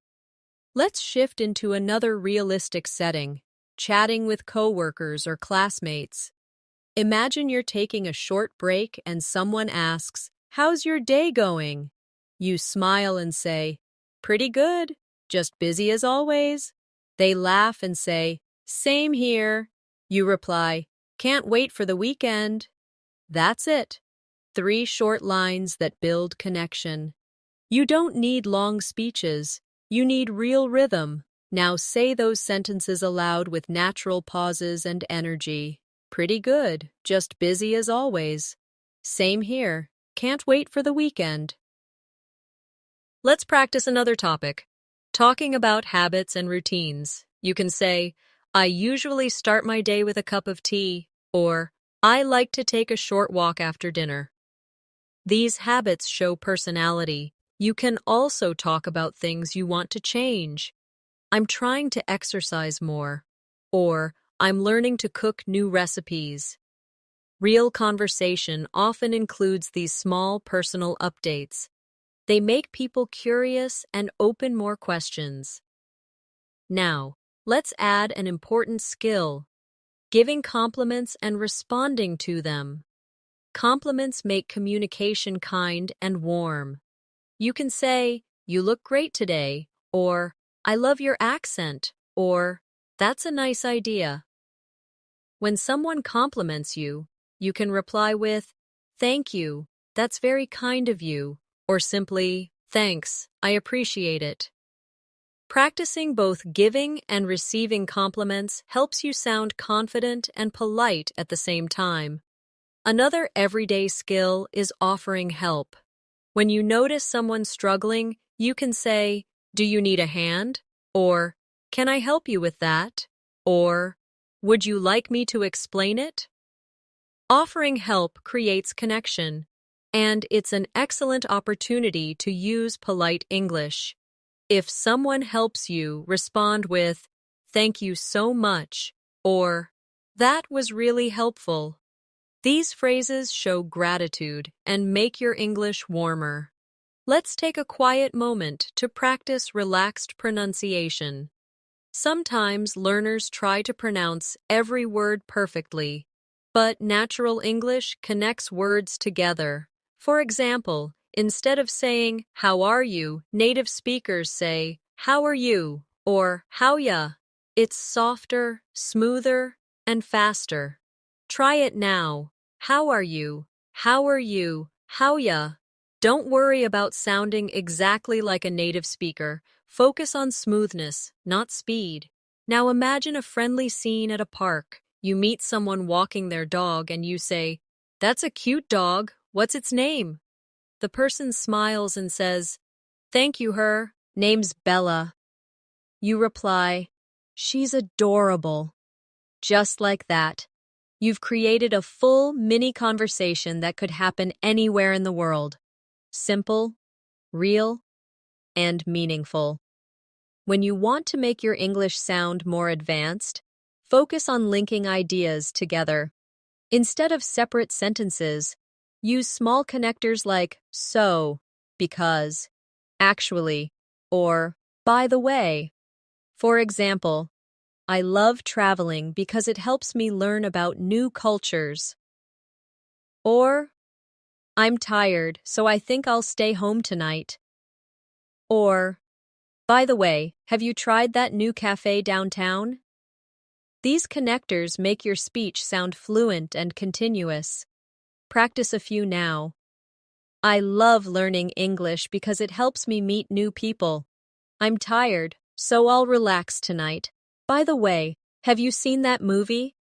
Let's shift into another realistic setting, chatting with coworkers or classmates. Imagine you're taking a short break and someone asks, how's your day going? You smile and say, pretty good, just busy as always. They laugh and say, same here. You reply, can't wait for the weekend. That's it. 3 short lines that build connection. You don't need long speeches. You need real rhythm. Now say those sentences aloud with natural pauses and energy. Pretty good, just busy as always. Same here, can't wait for the weekend. Let's practice another topic. Talking about habits and routines. You can say, I usually start my day with a cup of tea, or I like to take a short walk after dinner. These habits show personality. You can also talk about things you want to change. I'm trying to exercise more, or I'm learning to cook new recipes. Real conversation often includes these small personal updates. They make people curious and open more questions. Now, let's add an important skill, giving compliments and responding to them. Compliments make communication kind and warm. You can say, you look great today, or I love your accent, or that's a nice idea. When someone compliments you, you can reply with, thank you, that's very kind of you, or simply, thanks, I appreciate it. Practicing both giving and receiving compliments helps you sound confident and polite at the same time. Another everyday skill is offering help. When you notice someone struggling, you can say, do you need a hand? Or, can I help you with that? Or, would you like me to explain it? Offering help creates connection, and it's an excellent opportunity to use polite English. If someone helps you, respond with, thank you so much, or, that was really helpful. These phrases show gratitude and make your English warmer. Let's take a quiet moment to practice relaxed pronunciation. Sometimes learners try to pronounce every word perfectly, but natural English connects words together. For example, instead of saying, how are you, native speakers say, how are you, or how ya. It's softer, smoother, and faster. Try it now. How are you? How are you? How ya? Don't worry about sounding exactly like a native speaker. Focus on smoothness, not speed. Now imagine a friendly scene at a park. You meet someone walking their dog and you say, that's a cute dog. What's its name? The person smiles and says, thank you, her name's Bella. You reply, she's adorable. Just like that. You've created a full mini conversation that could happen anywhere in the world. Simple, real, and meaningful. When you want to make your English sound more advanced, focus on linking ideas together. Instead of separate sentences, use small connectors like so, because, actually, or by the way. For example, I love traveling because it helps me learn about new cultures. Or, I'm tired, so I think I'll stay home tonight. Or, by the way, have you tried that new cafe downtown? These connectors make your speech sound fluent and continuous. Practice a few now. I love learning English because it helps me meet new people. I'm tired, so I'll relax tonight. By the way, have you seen that movie?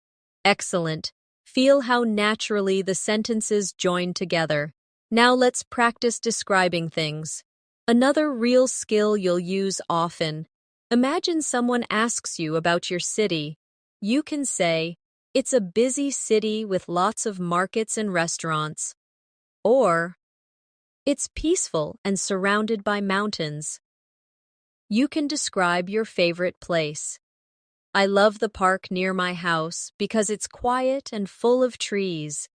Excellent. Feel how naturally the sentences join together. Now let's practice describing things. Another real skill you'll use often. Imagine someone asks you about your city. You can say, it's a busy city with lots of markets and restaurants. Or, It's peaceful and surrounded by mountains. You can describe your favorite place. I love the park near my house because it's quiet and full of trees.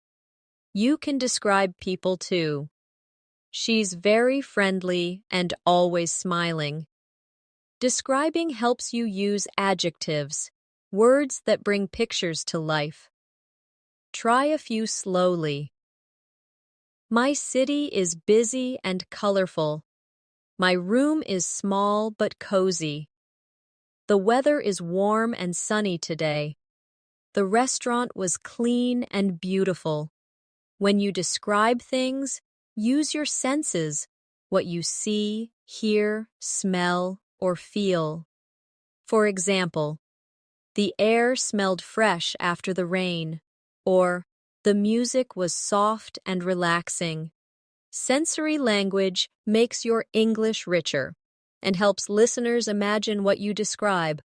You can describe people too. She's very friendly and always smiling. Describing helps you use adjectives, words that bring pictures to life. Try a few slowly. My city is busy and colorful. My room is small but cozy. The weather is warm and sunny today. The restaurant was clean and beautiful. When you describe things, use your senses, what you see, hear, smell, or feel. For example, the air smelled fresh after the rain, or the music was soft and relaxing. Sensory language makes your English richer and helps listeners imagine what you describe.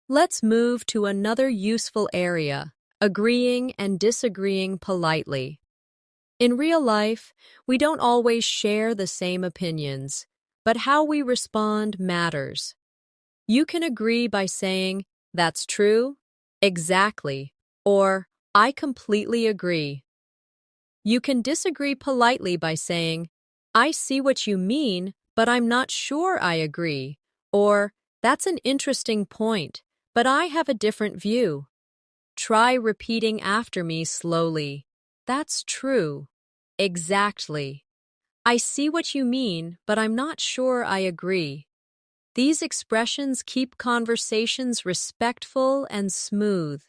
Let's move to another useful area, agreeing and disagreeing politely. In real life, we don't always share the same opinions, but how we respond matters. You can agree by saying, "That's true," "Exactly," or "I completely agree." You can disagree politely by saying, "I see what you mean, but I'm not sure I agree," or "That's an interesting point, but I have a different view." Try repeating after me slowly. "That's true." "Exactly." "I see what you mean, but I'm not sure I agree." These expressions keep conversations respectful and smooth.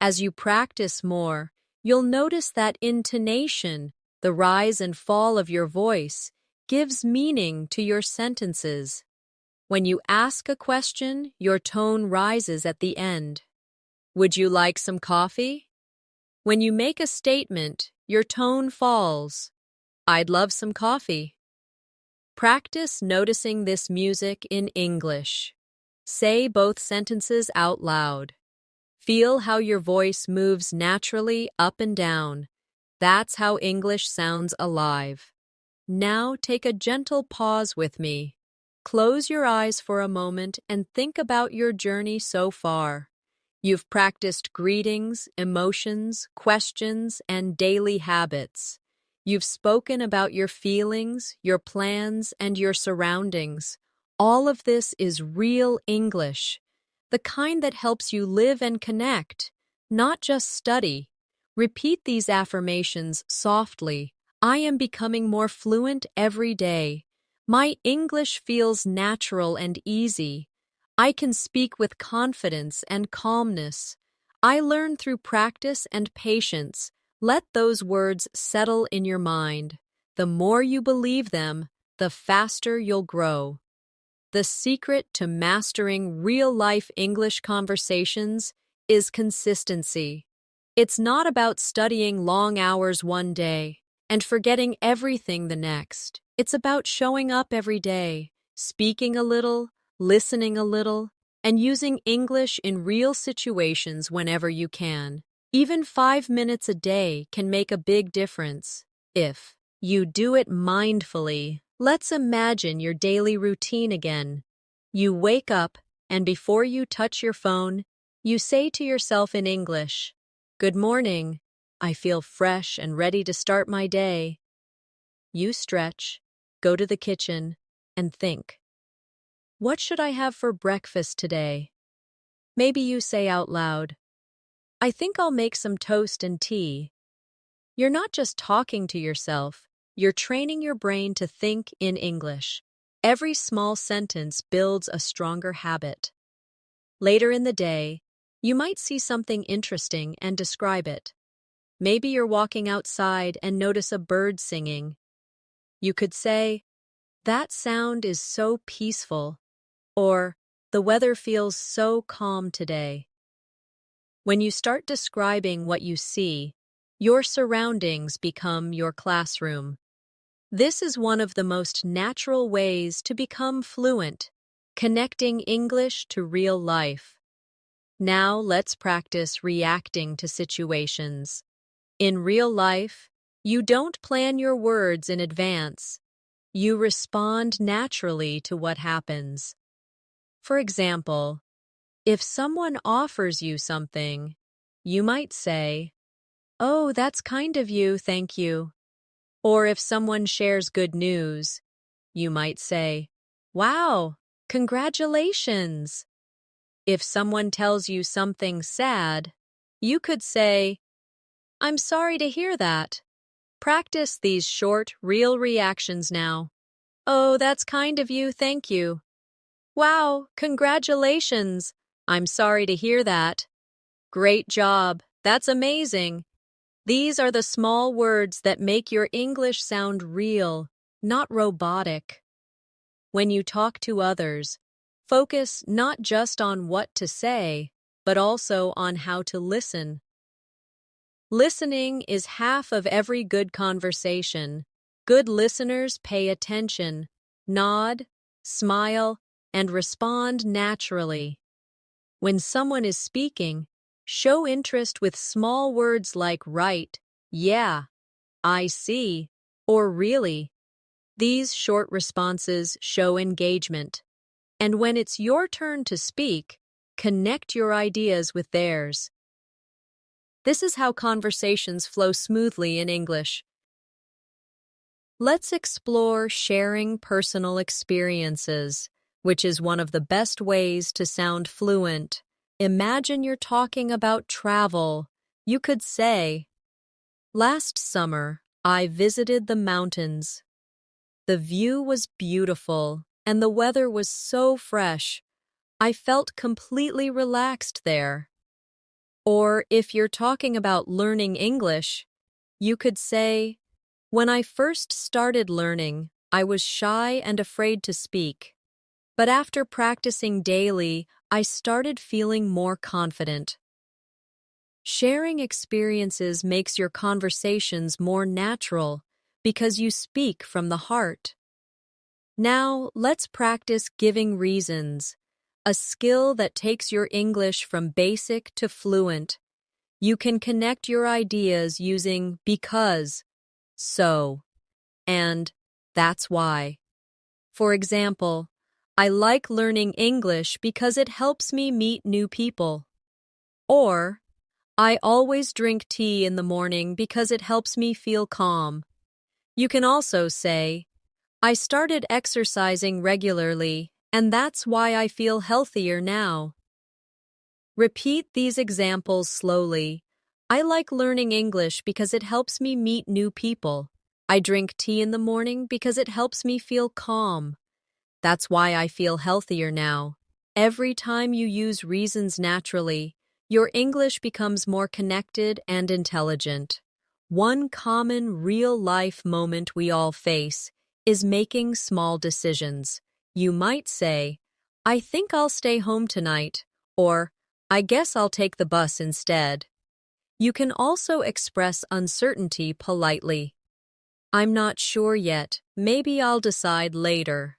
As you practice more, you'll notice that intonation, the rise and fall of your voice, gives meaning to your sentences. When you ask a question, your tone rises at the end. "Would you like some coffee?" When you make a statement, your tone falls. "I'd love some coffee." Practice noticing this music in English. Say both sentences out loud. Feel how your voice moves naturally up and down. That's how English sounds alive. Now take a gentle pause with me. Close your eyes for a moment and think about your journey so far. You've practiced greetings, emotions, questions, and daily habits. You've spoken about your feelings, your plans, and your surroundings. All of this is real English, the kind that helps you live and connect, not just study. Repeat these affirmations softly. "I am becoming more fluent every day. My English feels natural and easy. I can speak with confidence and calmness. I learn through practice and patience." Let those words settle in your mind. The more you believe them, the faster you'll grow. The secret to mastering real-life English conversations is consistency. It's not about studying long hours one day and forgetting everything the next. It's about showing up every day, speaking a little, listening a little, and using English in real situations whenever you can. Even 5 minutes a day can make a big difference if you do it mindfully. Let's imagine your daily routine again. You wake up, and before you touch your phone, you say to yourself in English, "Good morning. I feel fresh and ready to start my day." You stretch, go to the kitchen, and think, "What should I have for breakfast today?" Maybe you say out loud, "I think I'll make some toast and tea." You're not just talking to yourself, you're training your brain to think in English. Every small sentence builds a stronger habit. Later in the day, you might see something interesting and describe it. Maybe you're walking outside and notice a bird singing. You could say, "That sound is so peaceful," or "The weather feels so calm today." When you start describing what you see, your surroundings become your classroom. This is one of the most natural ways to become fluent, connecting English to real life. Now let's practice reacting to situations. In real life, You don't plan your words in advance. You respond naturally to what happens. For example, if someone offers you something, you might say, "Oh, that's kind of you, thank you." Or if someone shares good news, you might say, "Wow, congratulations." If someone tells you something sad, you could say, "I'm sorry to hear that." Practice these short, real reactions now. "Oh, that's kind of you, thank you." "Wow, congratulations. I'm sorry to hear that." "Great job. That's amazing." These are the small words that make your English sound real, not robotic. When you talk to others, focus not just on what to say, but also on how to listen. Listening is half of every good conversation. Good listeners pay attention, nod, smile, and respond naturally. When someone is speaking, show interest with small words like right, yeah, I see, or really. These short responses show engagement. And when it's your turn to speak, connect your ideas with theirs. This is how conversations flow smoothly in English. Let's explore sharing personal experiences, which is one of the best ways to sound fluent. Imagine you're talking about travel. You could say, "Last summer, I visited the mountains. The view was beautiful, and the weather was so fresh. I felt completely relaxed there." Or if you're talking about learning English, you could say, "When I first started learning, I was shy and afraid to speak. But after practicing daily, I started feeling more confident." Sharing experiences makes your conversations more natural because you speak from the heart. Now, let's practice giving reasons, a skill that takes your English from basic to fluent. You can connect your ideas using because, so, and that's why. For example, I like learning English because it helps me meet new people. Or, I always drink tea in the morning because it helps me feel calm. You can also say, I started exercising regularly, and that's why I feel healthier now. Repeat these examples slowly. I like learning English because it helps me meet new people. I drink tea in the morning because it helps me feel calm. That's why I feel healthier now. Every time you use reasons naturally, your English becomes more connected and intelligent. One common real-life moment we all face is making small decisions. You might say, "I think I'll stay home tonight," or "I guess I'll take the bus instead." You can also express uncertainty politely. "I'm not sure yet. Maybe I'll decide later."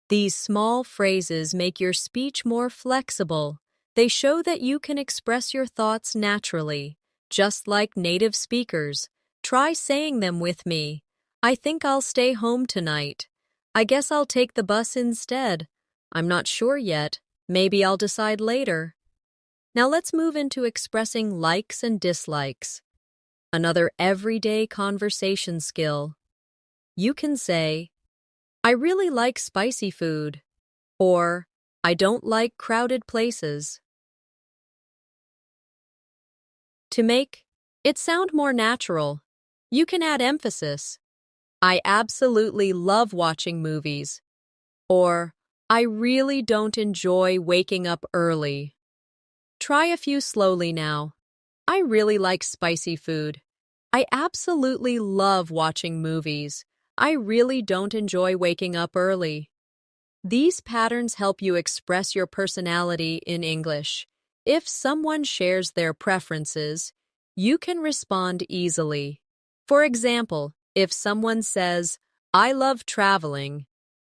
These small phrases make your speech more flexible. They show that you can express your thoughts naturally, just like native speakers. Try saying them with me. "I think I'll stay home tonight." "I guess I'll take the bus instead." "I'm not sure yet. Maybe I'll decide later." Now let's move into expressing likes and dislikes. Another everyday conversation skill. You can say, "I really like spicy food," or "I don't like crowded places." To make it sound more natural, you can add emphasis. "I absolutely love watching movies," or "I really don't enjoy waking up early." Try a few slowly now. I really like spicy food. I absolutely love watching movies. I really don't enjoy waking up early. These patterns help you express your personality in English. If someone shares their preferences, you can respond easily. For example, if someone says, "I love traveling,"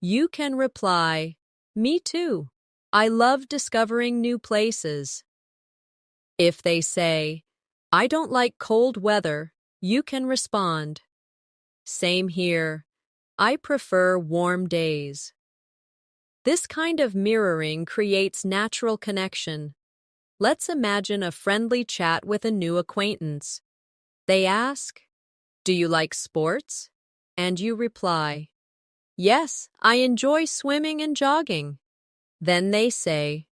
you can reply, "Me too. I love discovering new places." If they say, "I don't like cold weather," you can respond, "Same here. I prefer warm days." This kind of mirroring creates natural connection. Let's imagine a friendly chat with a new acquaintance. They ask, "Do you like sports?" And you reply, "Yes, I enjoy swimming and jogging." Then they say,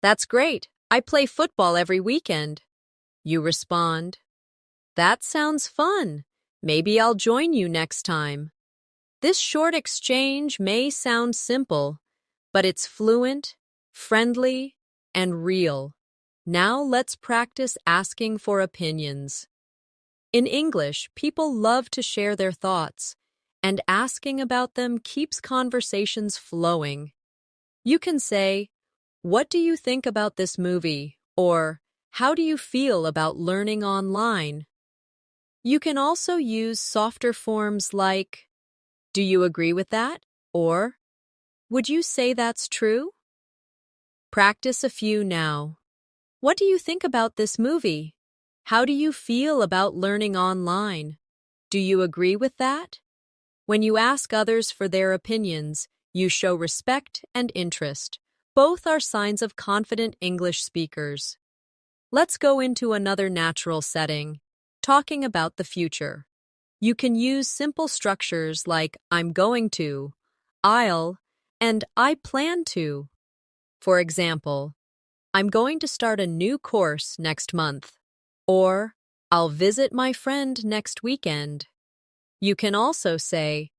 "That's great. I play football every weekend." You respond, "That sounds fun. Maybe I'll join you next time." This short exchange may sound simple, but it's fluent, friendly, and real. Now let's practice asking for opinions. In English, people love to share their thoughts, and asking about them keeps conversations flowing. You can say, "What do you think about this movie?" Or, "How do you feel about learning online?" You can also use softer forms like, "Do you agree with that?" Or, "Would you say that's true?" Practice a few now. What do you think about this movie? How do you feel about learning online? Do you agree with that? When you ask others for their opinions, you show respect and interest. Both are signs of confident English speakers. Let's go into another natural setting, talking about the future. You can use simple structures like "I'm going to," "I'll," and "I plan to." For example, "I'm going to start a new course next month," or "I'll visit my friend next weekend." You can also say,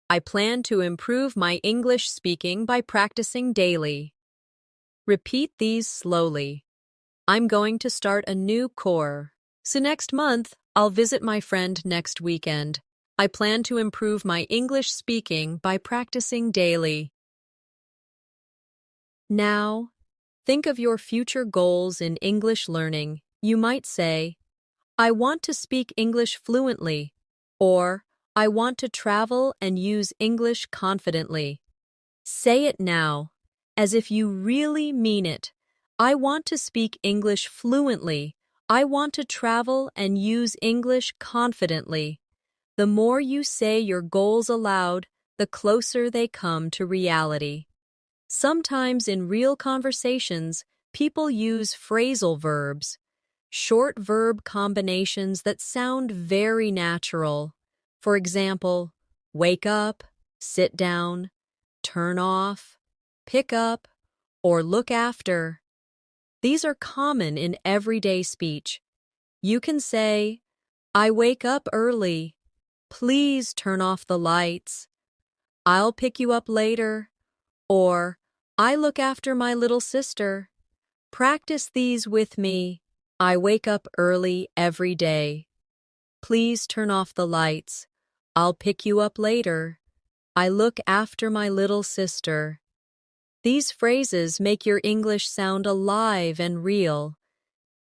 "I plan to improve my English speaking by practicing daily." Repeat these slowly. "I'm going to start a new course. So next month, I'll visit my friend next weekend. I plan to improve my English speaking by practicing daily." Now, think of your future goals in English learning. You might say, "I want to speak English fluently," or "I want to travel and use English confidently." Say it now, as if you really mean it. "I want to speak English fluently. I want to travel and use English confidently." The more you say your goals aloud, the closer they come to reality. Sometimes in real conversations, people use phrasal verbs, short verb combinations that sound very natural. For example, wake up, sit down, turn off, pick up, or look after. These are common in everyday speech. You can say, "I wake up early. Please turn off the lights." "I'll pick you up later." Or, "I look after my little sister." Practice these with me. "I wake up early every day. Please turn off the lights. I'll pick you up later. I look after my little sister." These phrases make your English sound alive and real.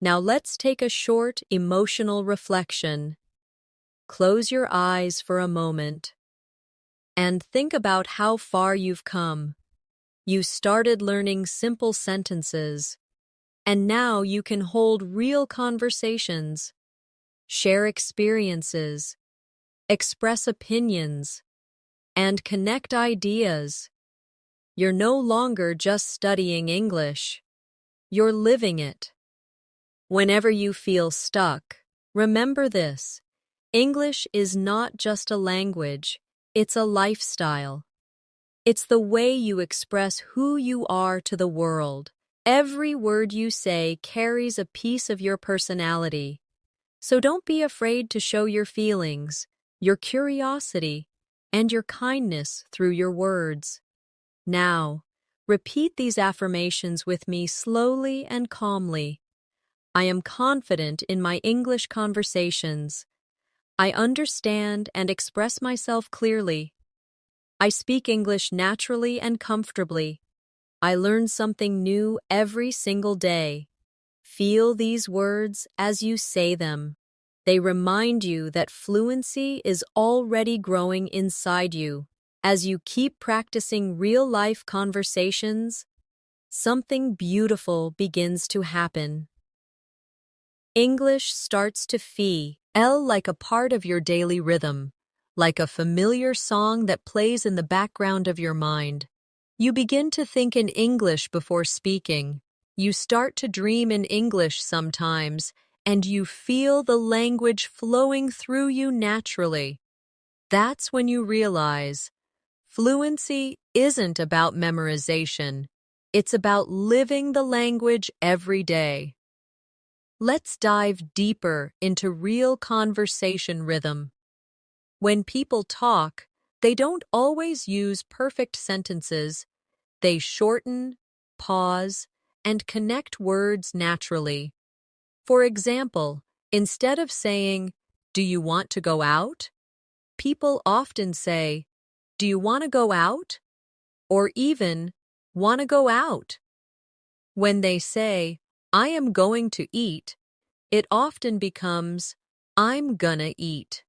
Now let's take a short, emotional reflection. Close your eyes for a moment and think about how far you've come. You started learning simple sentences, and now you can hold real conversations, share experiences, express opinions, and connect ideas. You're no longer just studying English. You're living it. Whenever you feel stuck, remember this: English is not just a language, it's a lifestyle. It's the way you express who you are to the world. Every word you say carries a piece of your personality. So don't be afraid to show your feelings, your curiosity, and your kindness through your words. Now, repeat these affirmations with me slowly and calmly. I am confident in my English conversations. I understand and express myself clearly. I speak English naturally and comfortably. I learn something new every single day. Feel these words as you say them. They remind you that fluency is already growing inside you. As you keep practicing real-life conversations, something beautiful begins to happen. English starts to feel L like a part of your daily rhythm, like a familiar song that plays in the background of your mind. You begin to think in English before speaking. You start to dream in English sometimes, and you feel the language flowing through you naturally. That's when you realize fluency isn't about memorization. It's about living the language every day. Let's dive deeper into real conversation rhythm. When people talk, they don't always use perfect sentences. They shorten, pause, and connect words naturally. For example, instead of saying, "Do you want to go out?" people often say, "Do you want to go out?" or even, "Want to go out?" When they say, "I am going to eat," it often becomes, "I'm gonna eat."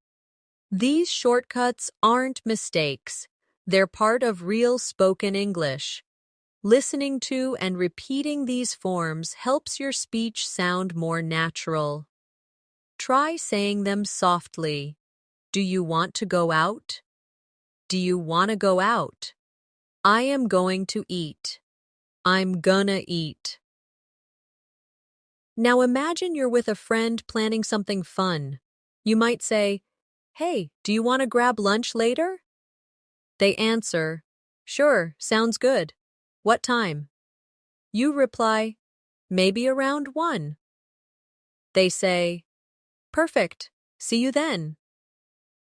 These shortcuts aren't mistakes. They're part of real spoken English. Listening to and repeating these forms helps your speech sound more natural. Try saying them softly. Do you want to go out? Do you want to go out? I am going to eat. I'm gonna eat. Now imagine you're with a friend planning something fun. You might say, "Hey, do you want to grab lunch later?" They answer, "Sure, sounds good. What time?" You reply, "Maybe around 1." They say, "Perfect. See you then."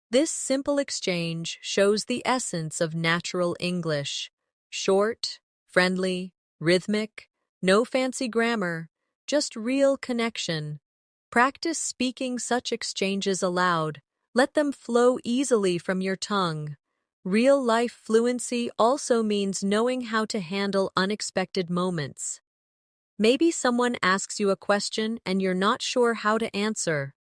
This simple exchange shows the essence of natural English. Short, friendly, rhythmic, no fancy grammar, just real connection. Practice speaking such exchanges aloud. Let them flow easily from your tongue. Real-life fluency also means knowing how to handle unexpected moments. Maybe someone asks you a question and you're not sure how to answer.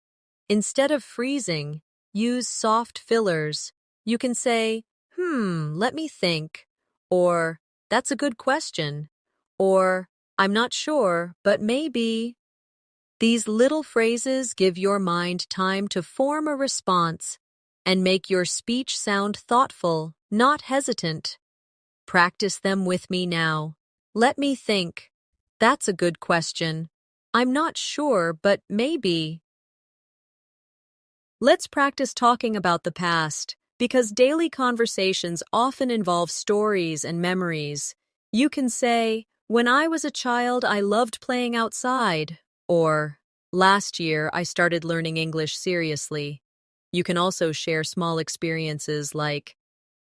Instead of freezing, use soft fillers. You can say, let me think," or "That's a good question," or "I'm not sure, but maybe." These little phrases give your mind time to form a response and make your speech sound thoughtful, not hesitant. Practice them with me now. Let me think. That's a good question. I'm not sure, but maybe. Let's practice talking about the past, because daily conversations often involve stories and memories. You can say, "When I was a child, I loved playing outside," or "Last year, I started learning English seriously." You can also share small experiences like,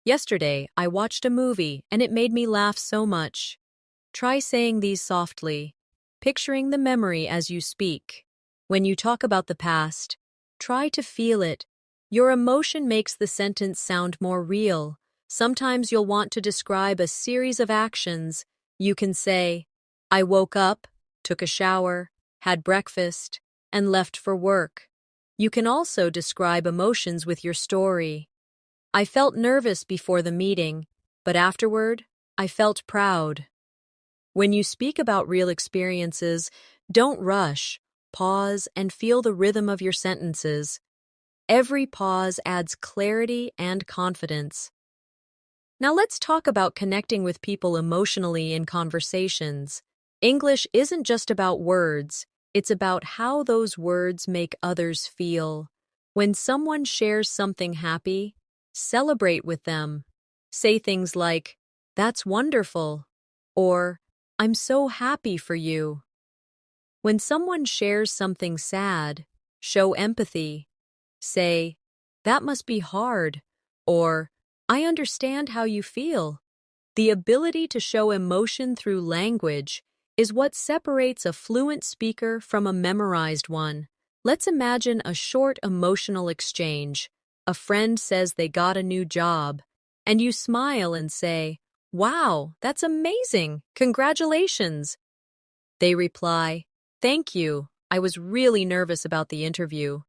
"Yesterday, I watched a movie and it made me laugh so much." Try saying these softly, picturing the memory as you speak. When you talk about the past, try to feel it. Your emotion makes the sentence sound more real. Sometimes you'll want to describe a series of actions. You can say, "I woke up, took a shower, had breakfast, and left for work." You can also describe emotions with your story. "I felt nervous before the meeting, but afterward, I felt proud." When you speak about real experiences, don't rush. Pause and feel the rhythm of your sentences. Every pause adds clarity and confidence. Now let's talk about connecting with people emotionally in conversations. English isn't just about words, it's about how those words make others feel. When someone shares something happy, celebrate with them. Say things like, "That's wonderful," or "I'm so happy for you." When someone shares something sad, show empathy. Say, "That must be hard," or "I understand how you feel." The ability to show emotion through language is what separates a fluent speaker from a memorized one. Let's imagine a short emotional exchange. A friend says they got a new job, and you smile and say, "Wow, that's amazing! Congratulations!" They reply, "Thank you. I was really nervous about the interview."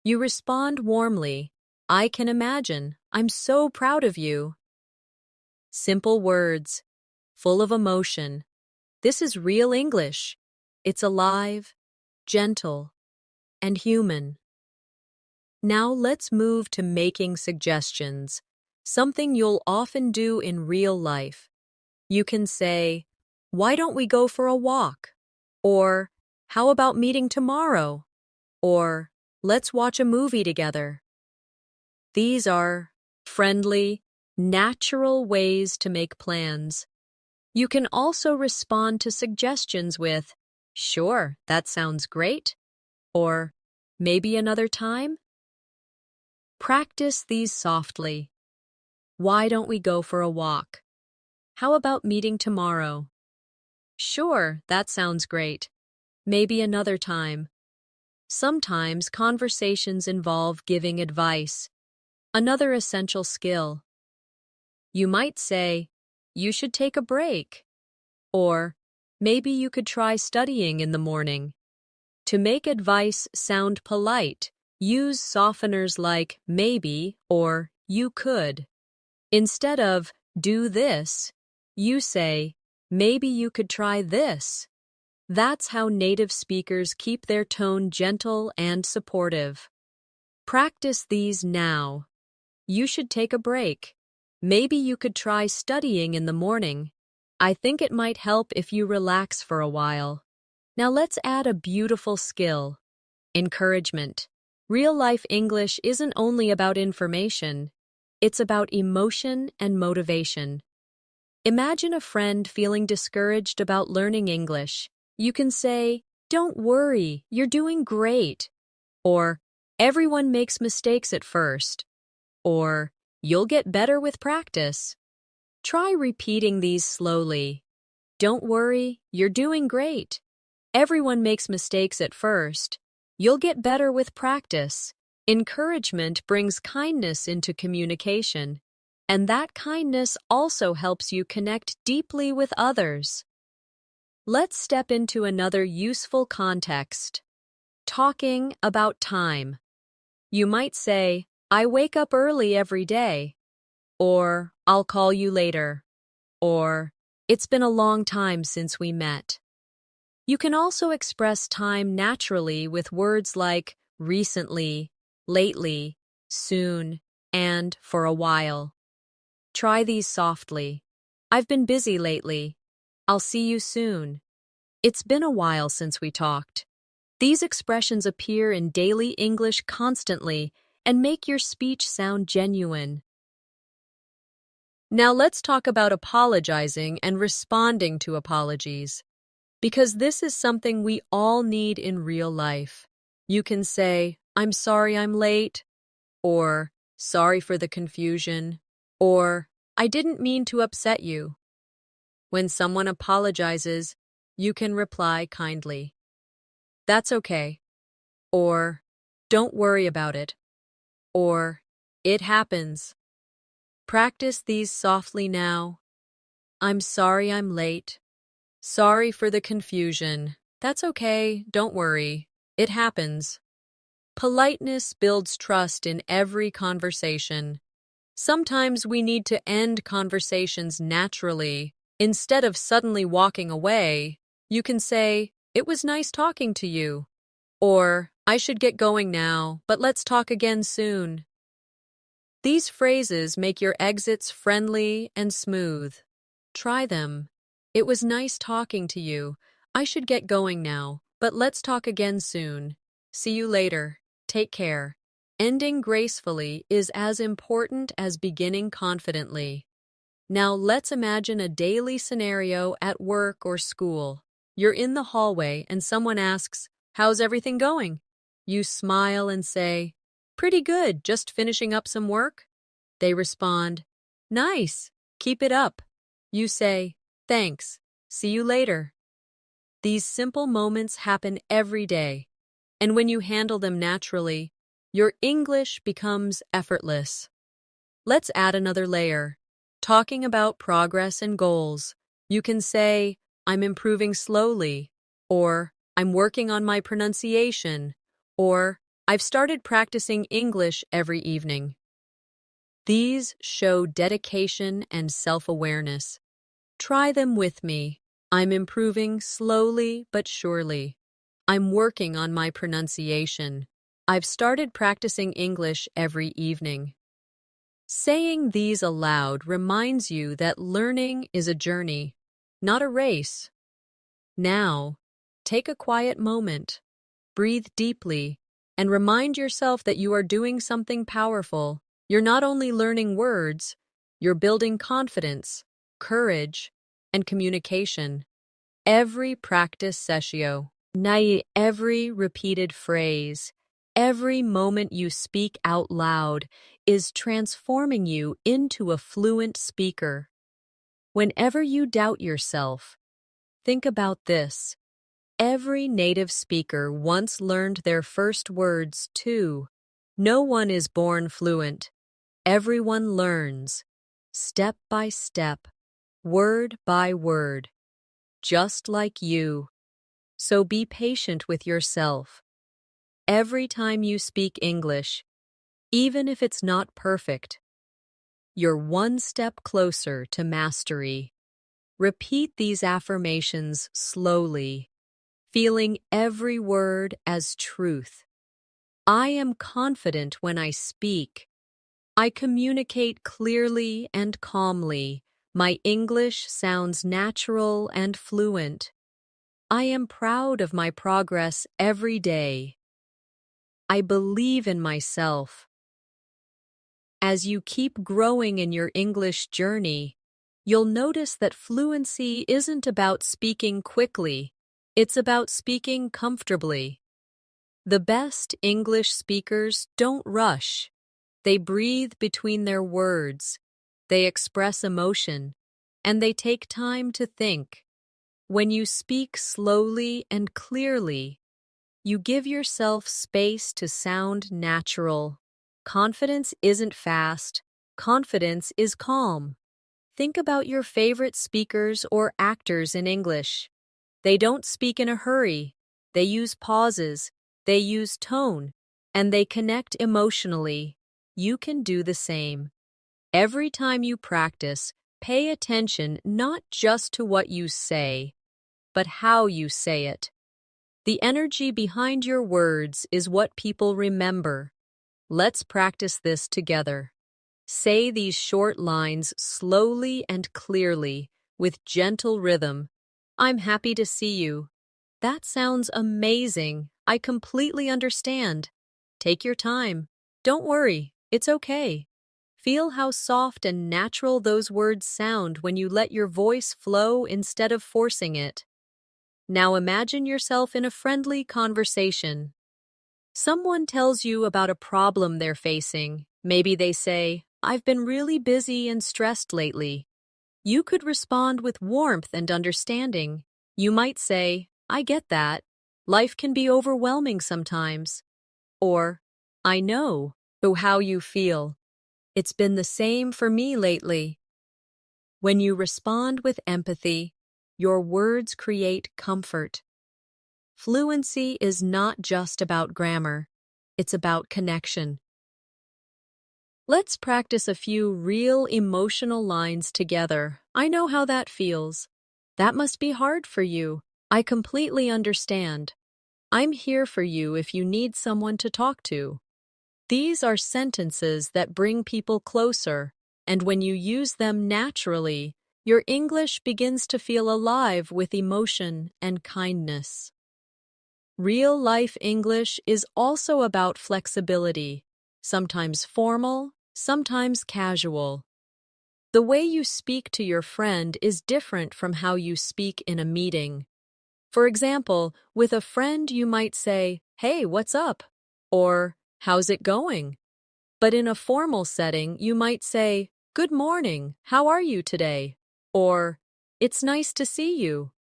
You respond warmly, "I can imagine. I'm so proud of you." Simple words, full of emotion. This is real English. It's alive, gentle, and human. Now let's move to making suggestions, something you'll often do in real life. You can say, "Why don't we go for a walk?" Or, "How about meeting tomorrow?" Or, "Let's watch a movie together." These are friendly, natural ways to make plans. You can also respond to suggestions with, "Sure, that sounds great," or "Maybe another time." Practice these softly. Why don't we go for a walk? How about meeting tomorrow? Sure, that sounds great. Maybe another time. Sometimes conversations involve giving advice, another essential skill. You might say, "You should take a break," or "Maybe you could try studying in the morning." To make advice sound polite, use softeners like maybe or you could. Instead of "do this," you say, "Maybe you could try this." That's how native speakers keep their tone gentle and supportive. Practice these now. You should take a break. Maybe you could try studying in the morning. I think it might help if you relax for a while. Now let's add a beautiful skill. Encouragement. Real-life English isn't only about information. It's about emotion and motivation. Imagine a friend feeling discouraged about learning English. You can say, "Don't worry, you're doing great." Or, "Everyone makes mistakes at first." Or, "You'll get better with practice." Try repeating these slowly. "Don't worry, you're doing great." "Everyone makes mistakes at first." "You'll get better with practice." Encouragement brings kindness into communication, and that kindness also helps you connect deeply with others. Let's step into another useful context. Talking about time. You might say, "I wake up early every day," or "I'll call you later," or "It's been a long time since we met." You can also express time naturally with words like recently, lately, soon, and for a while. Try these softly. "I've been busy lately." "I'll see you soon." "It's been a while since we talked." These expressions appear in daily English constantly and make your speech sound genuine. Now let's talk about apologizing and responding to apologies, because this is something we all need in real life. You can say, "I'm sorry I'm late," or "Sorry for the confusion," or "I didn't mean to upset you." When someone apologizes, you can reply kindly, "That's okay," or "Don't worry about it," or "It happens." Practice these softly now. "I'm sorry I'm late." "Sorry for the confusion." "That's okay, don't worry. It happens." Politeness builds trust in every conversation. Sometimes we need to end conversations naturally. Instead of suddenly walking away, you can say, "It was nice talking to you," or "I should get going now, but let's talk again soon." These phrases make your exits friendly and smooth. Try them. "It was nice talking to you. I should get going now, but let's talk again soon. See you later. Take care." Ending gracefully is as important as beginning confidently. Now let's imagine a daily scenario at work or school. You're in the hallway and someone asks, "How's everything going?" You smile and say, "Pretty good, just finishing up some work." They respond, "Nice, keep it up." You say, "Thanks, see you later." These simple moments happen every day, and when you handle them naturally, your English becomes effortless. Let's add another layer. Talking about progress and goals. You can say, "I'm improving slowly," or "I'm working on my pronunciation," or "I've started practicing English every evening." These show dedication and self-awareness. Try them with me. "I'm improving slowly but surely." "I'm working on my pronunciation." I've started practicing English every evening. Saying these aloud reminds you that learning is a journey, not a race. Now, take a quiet moment, breathe deeply, and remind yourself that you are doing something powerful. You're not only learning words, you're building confidence, courage, and communication. Every practice session, every repeated phrase, every moment you speak out loud is transforming you into a fluent speaker. Whenever you doubt yourself, think about this. Every native speaker once learned their first words too. No one is born fluent. Everyone learns, step by step, word by word, just like you. So be patient with yourself. Every time you speak English, even if it's not perfect, you're one step closer to mastery. Repeat these affirmations slowly, feeling every word as truth. I am confident when I speak. I communicate clearly and calmly. My English sounds natural and fluent. I am proud of my progress every day. I believe in myself. As you keep growing in your English journey, you'll notice that fluency isn't about speaking quickly. It's about speaking comfortably. The best English speakers don't rush. They breathe between their words. They express emotion, and they take time to think. When you speak slowly and clearly, you give yourself space to sound natural. Confidence isn't fast. Confidence is calm. Think about your favorite speakers or actors in English. They don't speak in a hurry. They use pauses. They use tone. And they connect emotionally. You can do the same. Every time you practice, pay attention not just to what you say, but how you say it. The energy behind your words is what people remember. Let's practice this together. Say these short lines slowly and clearly, with gentle rhythm. I'm happy to see you. That sounds amazing. I completely understand. Take your time. Don't worry, it's okay. Feel how soft and natural those words sound when you let your voice flow instead of forcing it. Now imagine yourself in a friendly conversation. Someone tells you about a problem they're facing. Maybe they say, I've been really busy and stressed lately. You could respond with warmth and understanding. You might say, I get that. Life can be overwhelming sometimes. Or, I know how you feel. It's been the same for me lately. When you respond with empathy, your words create comfort. Fluency is not just about grammar, it's about connection. Let's practice a few real emotional lines together. I know how that feels. That must be hard for you. I completely understand. I'm here for you if you need someone to talk to. These are sentences that bring people closer, and when you use them naturally, your English begins to feel alive with emotion and kindness. Real-life English is also about flexibility, sometimes formal, sometimes casual. The way you speak to your friend is different from how you speak in a meeting. For example, with a friend you might say, "Hey, what's up?" or "How's it going?" But in a formal setting, you might say, "Good morning, how are you today?" or "It's nice to see you."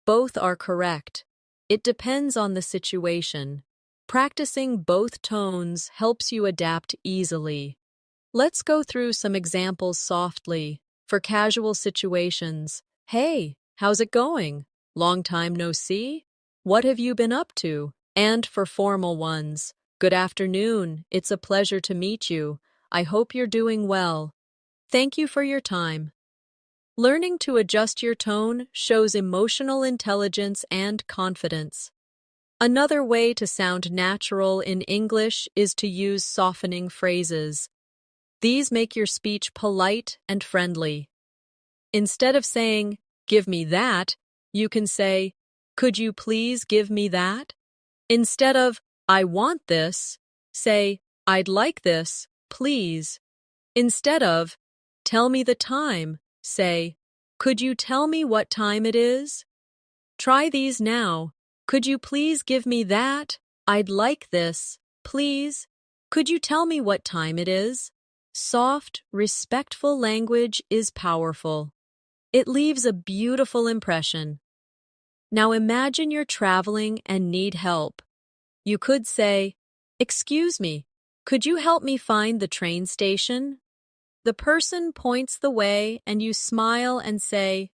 Both are correct. It depends on the situation. Practicing both tones helps you adapt easily. Let's go through some examples softly. For casual situations, "Hey, how's it going? Long time no see? What have you been up to?" And for formal ones, "Good afternoon, it's a pleasure to meet you. I hope you're doing well. Thank you for your time." Learning to adjust your tone shows emotional intelligence and confidence. Another way to sound natural in English is to use softening phrases. These make your speech polite and friendly. Instead of saying, "Give me that," you can say, "Could you please give me that?" Instead of, "I want this," say, "I'd like this, please." Instead of, "Tell me the time," say, "Could you tell me what time it is?" Try these now. Could you please give me that? I'd like this, please. Could you tell me what time it is? Soft, respectful language is powerful. It leaves a beautiful impression. Now imagine you're traveling and need help. You could say, "Excuse me, could you help me find the train station?" The person points the way and you smile and say,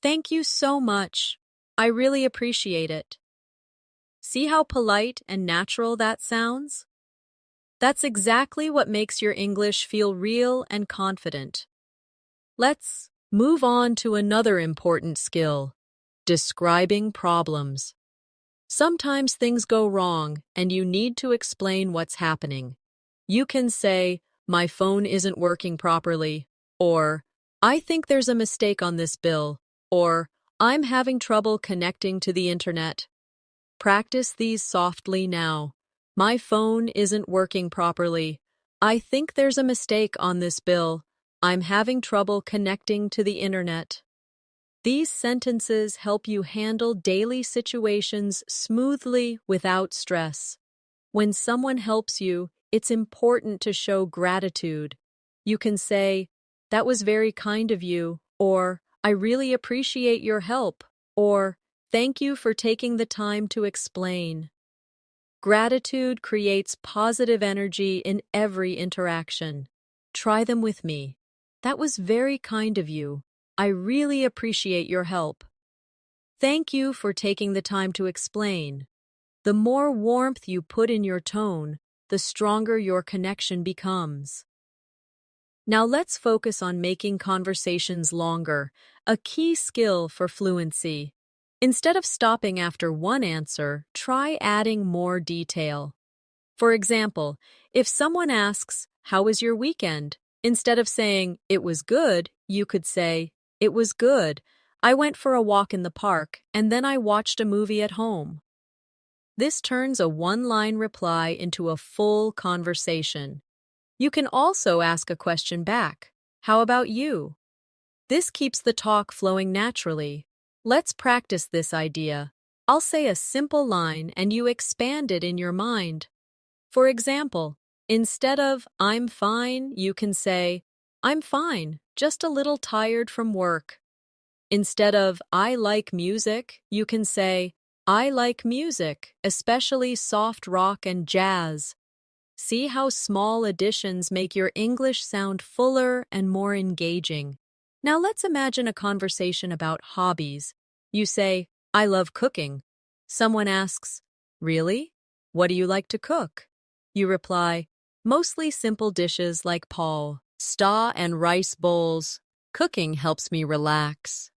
"Thank you so much. I really appreciate it." See how polite and natural that sounds? That's exactly what makes your English feel real and confident. Let's move on to another important skill, describing problems. Sometimes things go wrong and you need to explain what's happening. You can say, "My phone isn't working properly," or "I think there's a mistake on this bill," or "I'm having trouble connecting to the internet." Practice these softly now. "My phone isn't working properly. I think there's a mistake on this bill. I'm having trouble connecting to the internet." These sentences help you handle daily situations smoothly without stress. When someone helps you, it's important to show gratitude. You can say, "That was very kind of you," or "I really appreciate your help," or "Thank you for taking the time to explain." Gratitude creates positive energy in every interaction. Try them with me. "That was very kind of you. I really appreciate your help." Thank you for taking the time to explain. The more warmth you put in your tone, the stronger your connection becomes. Now let's focus on making conversations longer, a key skill for fluency. Instead of stopping after one answer, try adding more detail. For example, if someone asks, "How was your weekend?" instead of saying, "It was good," you could say, "It was good. I went for a walk in the park, and then I watched a movie at home." This turns a one-line reply into a full conversation. You can also ask a question back. "How about you?" This keeps the talk flowing naturally. Let's practice this idea. I'll say a simple line and you expand it in your mind. For example, instead of "I'm fine," you can say, "I'm fine, just a little tired from work." Instead of "I like music," you can say, "I like music, especially soft rock and jazz." See how small additions make your English sound fuller and more engaging. Now let's imagine a conversation about hobbies. You say, "I love cooking." Someone asks, "Really? What do you like to cook?" You reply, "Mostly simple dishes like pasta and rice bowls. Cooking helps me relax."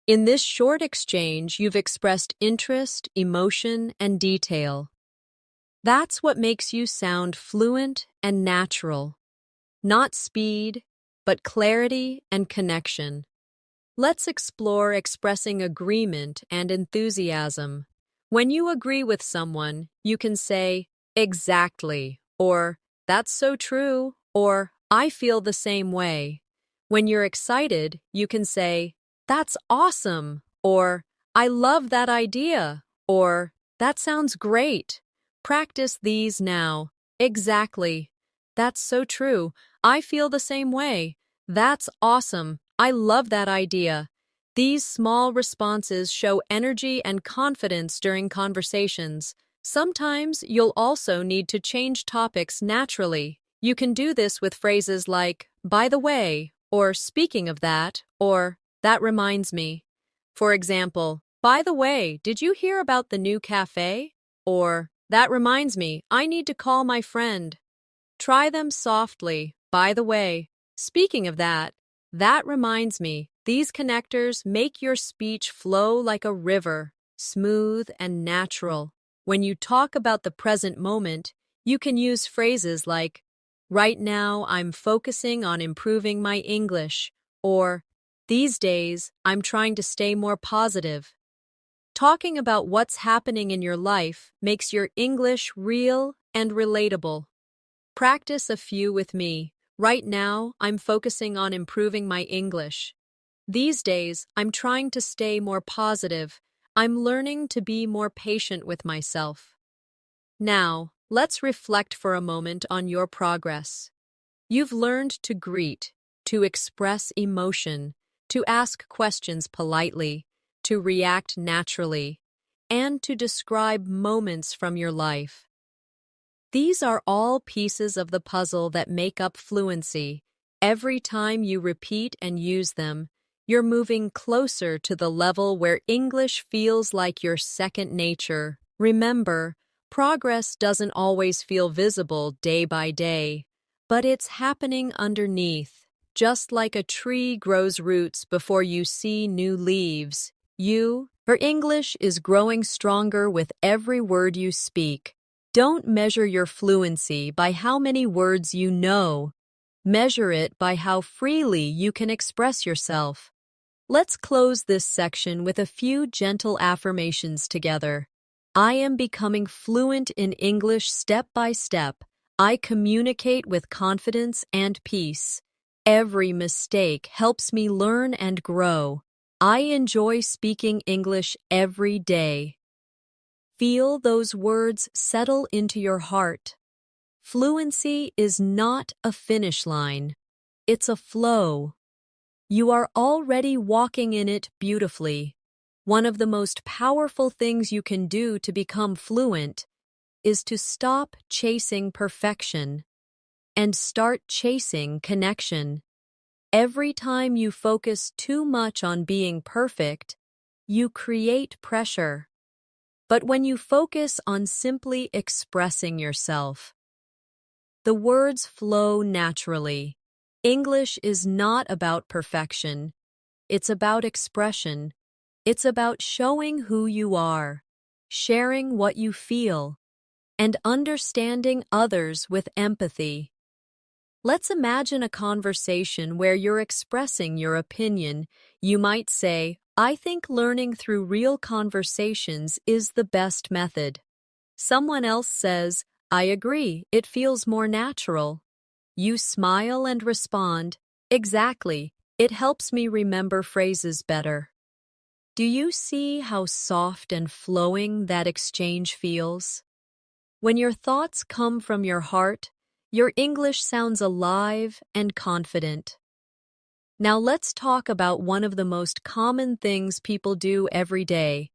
In this short exchange, you've expressed interest, emotion, and detail. That's what makes you sound fluent and natural. Not speed, but clarity and connection. Let's explore expressing agreement and enthusiasm. When you agree with someone, you can say, "Exactly," or "That's so true," or "I feel the same way." When you're excited, you can say, "That's awesome," or "I love that idea," or "That sounds great." Practice these now. "Exactly." "That's so true. I feel the same way." "That's awesome. I love that idea." These small responses show energy and confidence during conversations. Sometimes you'll also need to change topics naturally. You can do this with phrases like, "By the way," or "Speaking of that," or "That reminds me." For example, "By the way, did you hear about the new cafe?" Or, "That reminds me, I need to call my friend." Try them softly. "By the way, speaking of that," "That reminds me." These connectors make your speech flow like a river. smooth, and natural. When you talk about the present moment, you can use phrases like, "Right now, I'm focusing on improving my English," or, "These days, I'm trying to stay more positive." Talking about what's happening in your life makes your English real and relatable. Practice a few with me. Right now, I'm focusing on improving my English. These days, I'm trying to stay more positive. I'm learning to be more patient with myself. Now, let's reflect for a moment on your progress. You've learned to greet, to express emotion, to ask questions politely, to react naturally, and to describe moments from your life. These are all pieces of the puzzle that make up fluency. Every time you repeat and use them, you're moving closer to the level where English feels like your second nature. Remember, progress doesn't always feel visible day by day, but it's happening underneath. Just like a tree grows roots before you see new leaves, your English is growing stronger with every word you speak. Don't measure your fluency by how many words you know. Measure it by how freely you can express yourself. Let's close this section with a few gentle affirmations together. I am becoming fluent in English step by step. I communicate with confidence and peace. Every mistake helps me learn and grow. I enjoy speaking English every day. Feel those words settle into your heart. Fluency is not a finish line. It's a flow. You are already walking in it beautifully. One of the most powerful things you can do to become fluent is to stop chasing perfection and start chasing connection. Every time you focus too much on being perfect, you create pressure. But when you focus on simply expressing yourself, the words flow naturally. English is not about perfection. It's about expression. It's about showing who you are, sharing what you feel, and understanding others with empathy. Let's imagine a conversation where you're expressing your opinion. You might say, "I think learning through real conversations is the best method." Someone else says, "I agree, it feels more natural." You smile and respond, "Exactly, it helps me remember phrases better." Do you see how soft and flowing that exchange feels? When your thoughts come from your heart, your English sounds alive and confident. Now let's talk about one of the most common things people do every day: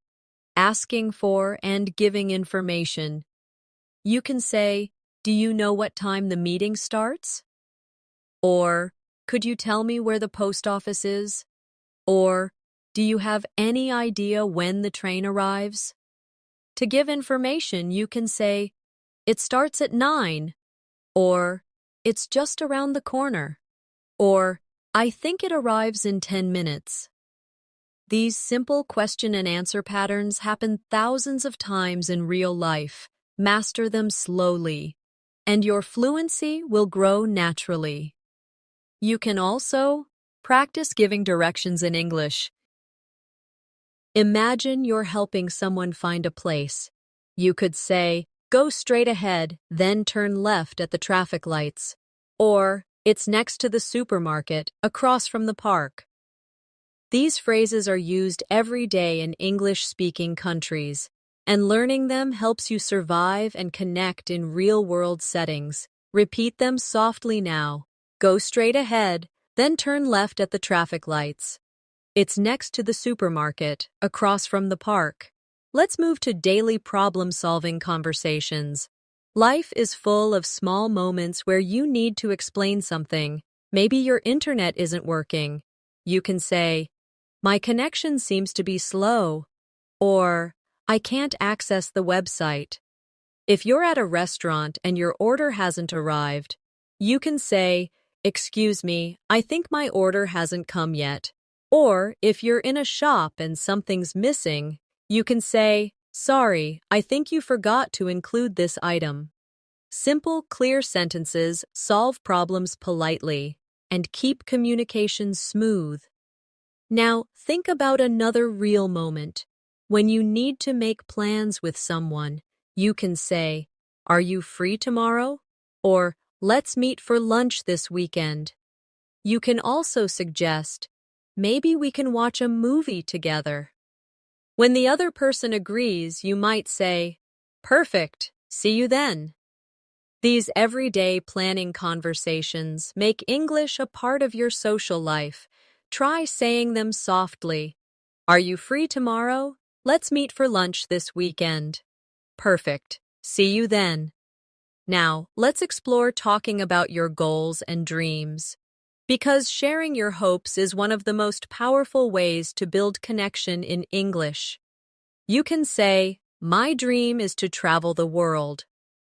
asking for and giving information. You can say, "Do you know what time the meeting starts?" Or, "Could you tell me where the post office is?" Or, "Do you have any idea when the train arrives?" To give information, you can say, "It starts at 9, or "It's just around the corner," or "I think it arrives in 10 minutes. These simple question and answer patterns happen thousands of times in real life. Master them slowly, and your fluency will grow naturally. You can also practice giving directions in English. Imagine you're helping someone find a place. You could say, "Go straight ahead, then turn left at the traffic lights." Or, "It's next to the supermarket, across from the park." These phrases are used every day in English-speaking countries, and learning them helps you survive and connect in real-world settings. Repeat them softly now. Go straight ahead, then turn left at the traffic lights. It's next to the supermarket, across from the park. Let's move to daily problem-solving conversations. Life is full of small moments where you need to explain something. Maybe your internet isn't working. You can say, "My connection seems to be slow," or "I can't access the website." If you're at a restaurant and your order hasn't arrived, you can say, "Excuse me, I think my order hasn't come yet." Or if you're in a shop and something's missing, You can say, "Sorry, I think you forgot to include this item." Simple, clear sentences solve problems politely and keep communication smooth. Now, think about another real moment. When you need to make plans with someone, you can say, "Are you free tomorrow?" Or, "Let's meet for lunch this weekend." You can also suggest, "Maybe we can watch a movie together." When the other person agrees, you might say, "Perfect, see you then." These everyday planning conversations make English a part of your social life. Try saying them softly. "Are you free tomorrow? Let's meet for lunch this weekend." Perfect. See you then. Now, let's explore talking about your goals and dreams. Because sharing your hopes is one of the most powerful ways to build connection in English. You can say, "My dream is to travel the world,"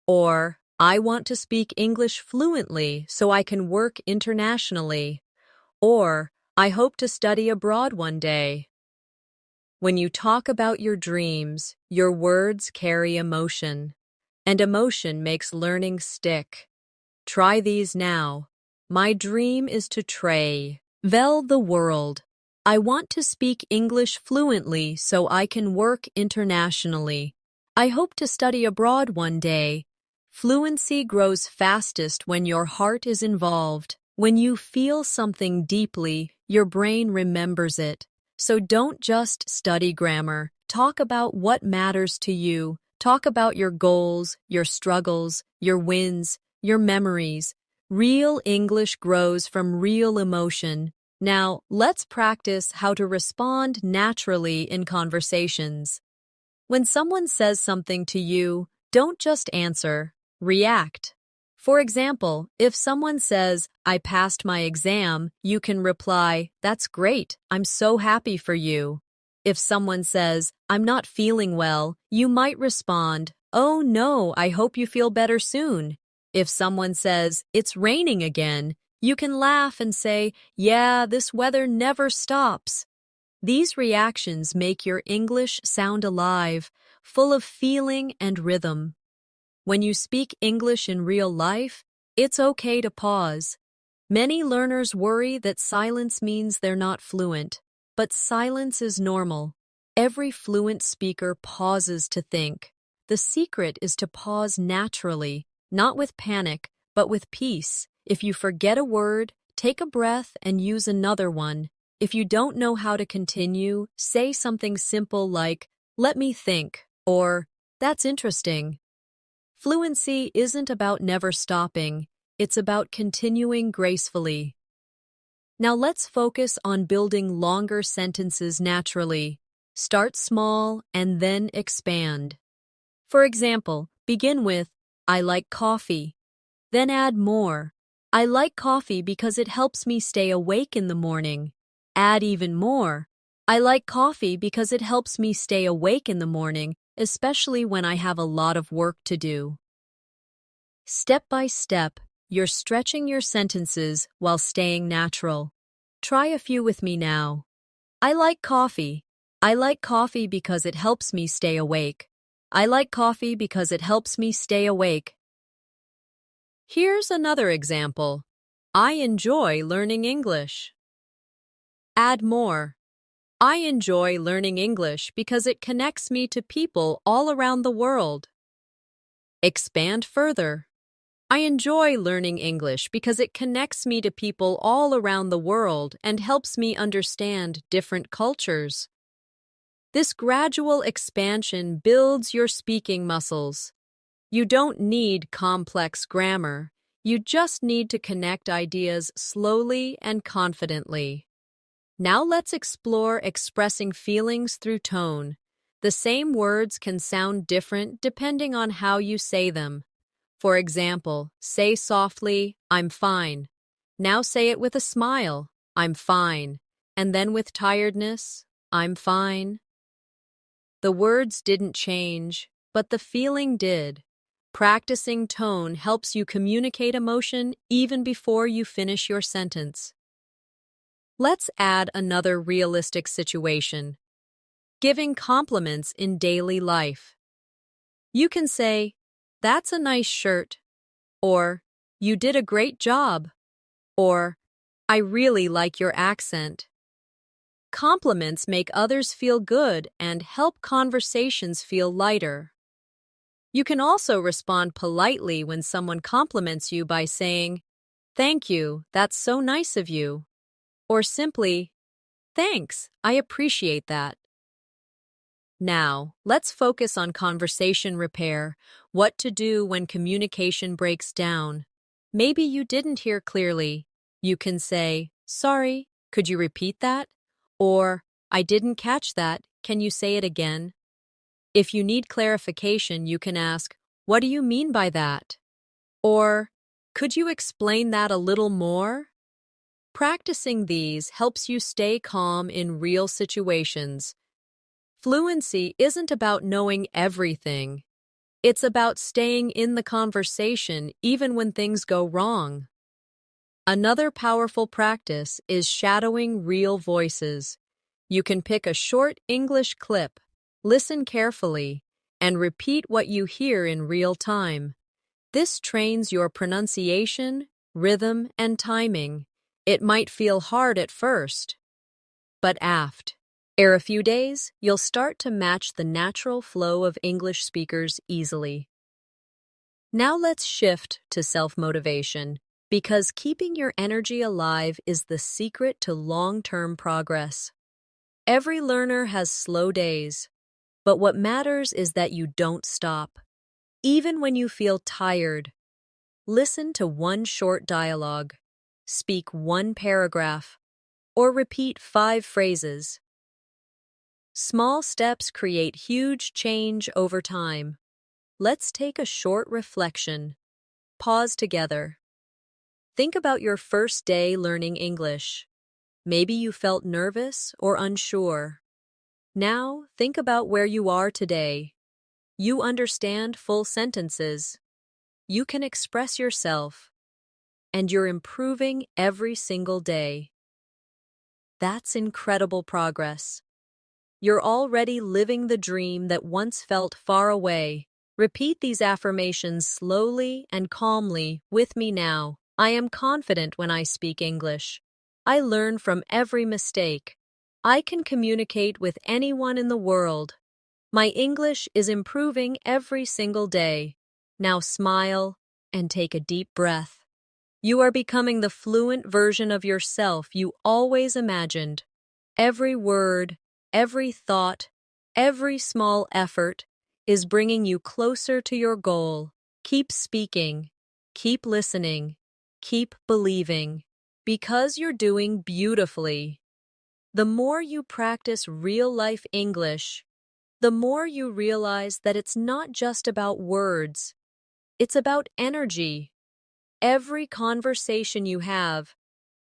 or "I want to speak English fluently so I can work internationally," or "I hope to study abroad one day." When you talk about your dreams, your words carry emotion, and emotion makes learning stick. Try these now. My dream is to travel the world. I want to speak English fluently so I can work internationally. I hope to study abroad one day. Fluency grows fastest when your heart is involved. When you feel something deeply, your brain remembers it. So don't just study grammar. Talk about what matters to you. Talk about your goals, your struggles, your wins, your memories. Real English grows from real emotion. Now, let's practice how to respond naturally in conversations. When someone says something to you, don't just answer, react. For example, if someone says, "I passed my exam," you can reply, "That's great, I'm so happy for you." If someone says, "I'm not feeling well," you might respond, "Oh no, I hope you feel better soon." If someone says, "It's raining again," you can laugh and say, "Yeah, this weather never stops." These reactions make your English sound alive, full of feeling and rhythm. When you speak English in real life, it's okay to pause. Many learners worry that silence means they're not fluent, but silence is normal. Every fluent speaker pauses to think. The secret is to pause naturally, not with panic, but with peace. If you forget a word, take a breath and use another one. If you don't know how to continue, say something simple like, "Let me think," or "That's interesting." Fluency isn't about never stopping, it's about continuing gracefully. Now let's focus on building longer sentences naturally. Start small and then expand. For example, begin with, "I like coffee." Then add more. "I like coffee because it helps me stay awake in the morning." Add even more. "I like coffee because it helps me stay awake in the morning, especially when I have a lot of work to do." Step by step, you're stretching your sentences while staying natural. Try a few with me now. "I like coffee." "I like coffee because it helps me stay awake." "I like coffee because it helps me stay awake." Here's another example. "I enjoy learning English." Add more. "I enjoy learning English because it connects me to people all around the world." Expand further. "I enjoy learning English because it connects me to people all around the world and helps me understand different cultures." This gradual expansion builds your speaking muscles. You don't need complex grammar. You just need to connect ideas slowly and confidently. Now let's explore expressing feelings through tone. The same words can sound different depending on how you say them. For example, say softly, "I'm fine." Now say it with a smile, "I'm fine." And then with tiredness, "I'm fine." The words didn't change, but the feeling did. Practicing tone helps you communicate emotion even before you finish your sentence. Let's add another realistic situation. Giving compliments in daily life. You can say, "That's a nice shirt," or "You did a great job," or "I really like your accent." Compliments make others feel good and help conversations feel lighter. You can also respond politely when someone compliments you by saying, "Thank you, that's so nice of you," or simply, "Thanks, I appreciate that." Now, let's focus on conversation repair, what to do when communication breaks down. Maybe you didn't hear clearly. You can say, "Sorry, could you repeat that?" Or, "I didn't catch that, can you say it again?" If you need clarification, you can ask, "What do you mean by that?" Or, "Could you explain that a little more?" Practicing these helps you stay calm in real situations. Fluency isn't about knowing everything. It's about staying in the conversation even when things go wrong. Another powerful practice is shadowing real voices. You can pick a short English clip, listen carefully, and repeat what you hear in real time. This trains your pronunciation, rhythm, and timing. It might feel hard at first, but after a few days, you'll start to match the natural flow of English speakers easily. Now let's shift to self-motivation, because keeping your energy alive is the secret to long-term progress. Every learner has slow days, but what matters is that you don't stop. Even when you feel tired, listen to one short dialogue, speak one paragraph, or repeat 5 phrases. Small steps create huge change over time. Let's take a short reflection. Pause together. Think about your first day learning English. Maybe you felt nervous or unsure. Now, think about where you are today. You understand full sentences. You can express yourself. And you're improving every single day. That's incredible progress. You're already living the dream that once felt far away. Repeat these affirmations slowly and calmly with me now. I am confident when I speak English. I learn from every mistake. I can communicate with anyone in the world. My English is improving every single day. Now smile and take a deep breath. You are becoming the fluent version of yourself you always imagined. Every word, every thought, every small effort is bringing you closer to your goal. Keep speaking, keep listening, keep believing, because you're doing beautifully. The more you practice real-life English, the more you realize that it's not just about words, it's about energy. Every conversation you have,